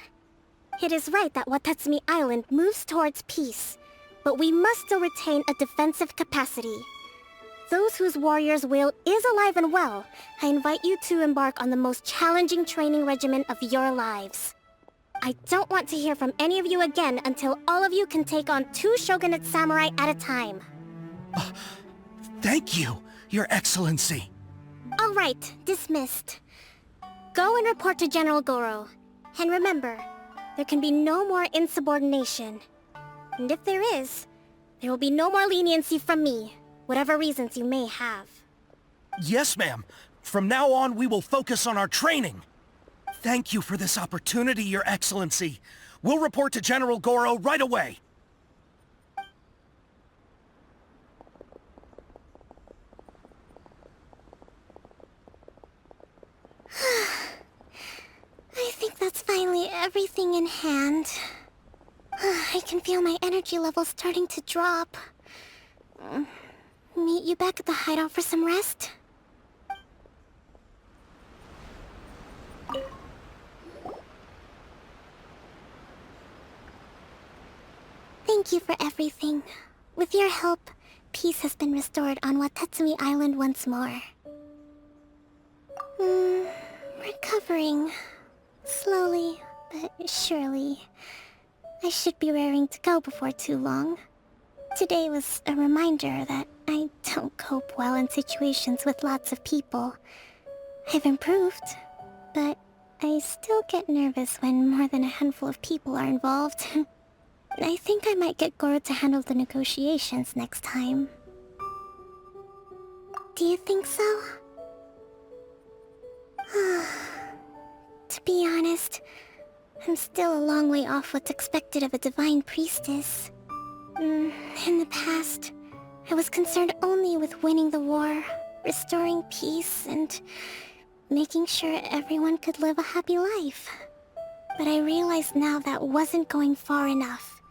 I: It is right that Watatsumi Island moves towards peace, but we must still retain a defensive capacity. Those whose warrior's will is alive and well, I invite you to embark on the most challenging training regimen of your lives. I don't want to hear from any of you again until all of you can take on 2 shogunate samurai at a time.
C: Thank you, Your Excellency.
I: All right, dismissed. Go and report to General Goro. And remember, there can be no more insubordination. And if there is, there will be no more leniency from me, whatever reasons you may have.
C: Yes, ma'am. From now on, we will focus on our training. Thank you for this opportunity, Your Excellency. We'll report to General Goro right away.
I: I think that's finally everything in hand. I can feel my energy levels starting to drop. Meet you back at the hideout for some rest? Thank you for everything. With your help, peace has been restored on Watatsumi Island once more. Recovering. Slowly, but surely. I should be raring to go before too long. Today was a reminder that I don't cope well in situations with lots of people. I've improved, but I still get nervous when more than a handful of people are involved. I think I might get Goro to handle the negotiations next time. Do you think so? To be honest, I'm still a long way off what's expected of a divine priestess. In the past, I was concerned only with winning the war, restoring peace, and making sure everyone could live a happy life. But I realize now that wasn't going far enough.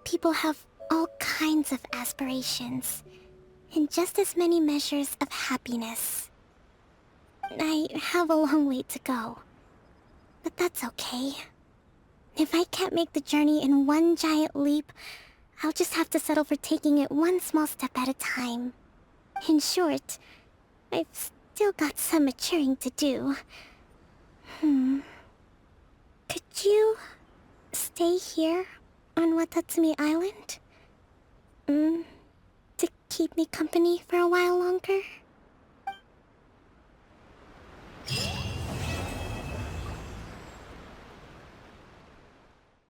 I: People have all kinds of aspirations, and just as many measures of happiness. I have a long way to go, but that's okay. If I can't make the journey in one giant leap, I'll just have to settle for taking it one small step at a time. In short, I've still got some maturing to do. Could you stay here on Watatsumi Island? To keep me company for a while longer?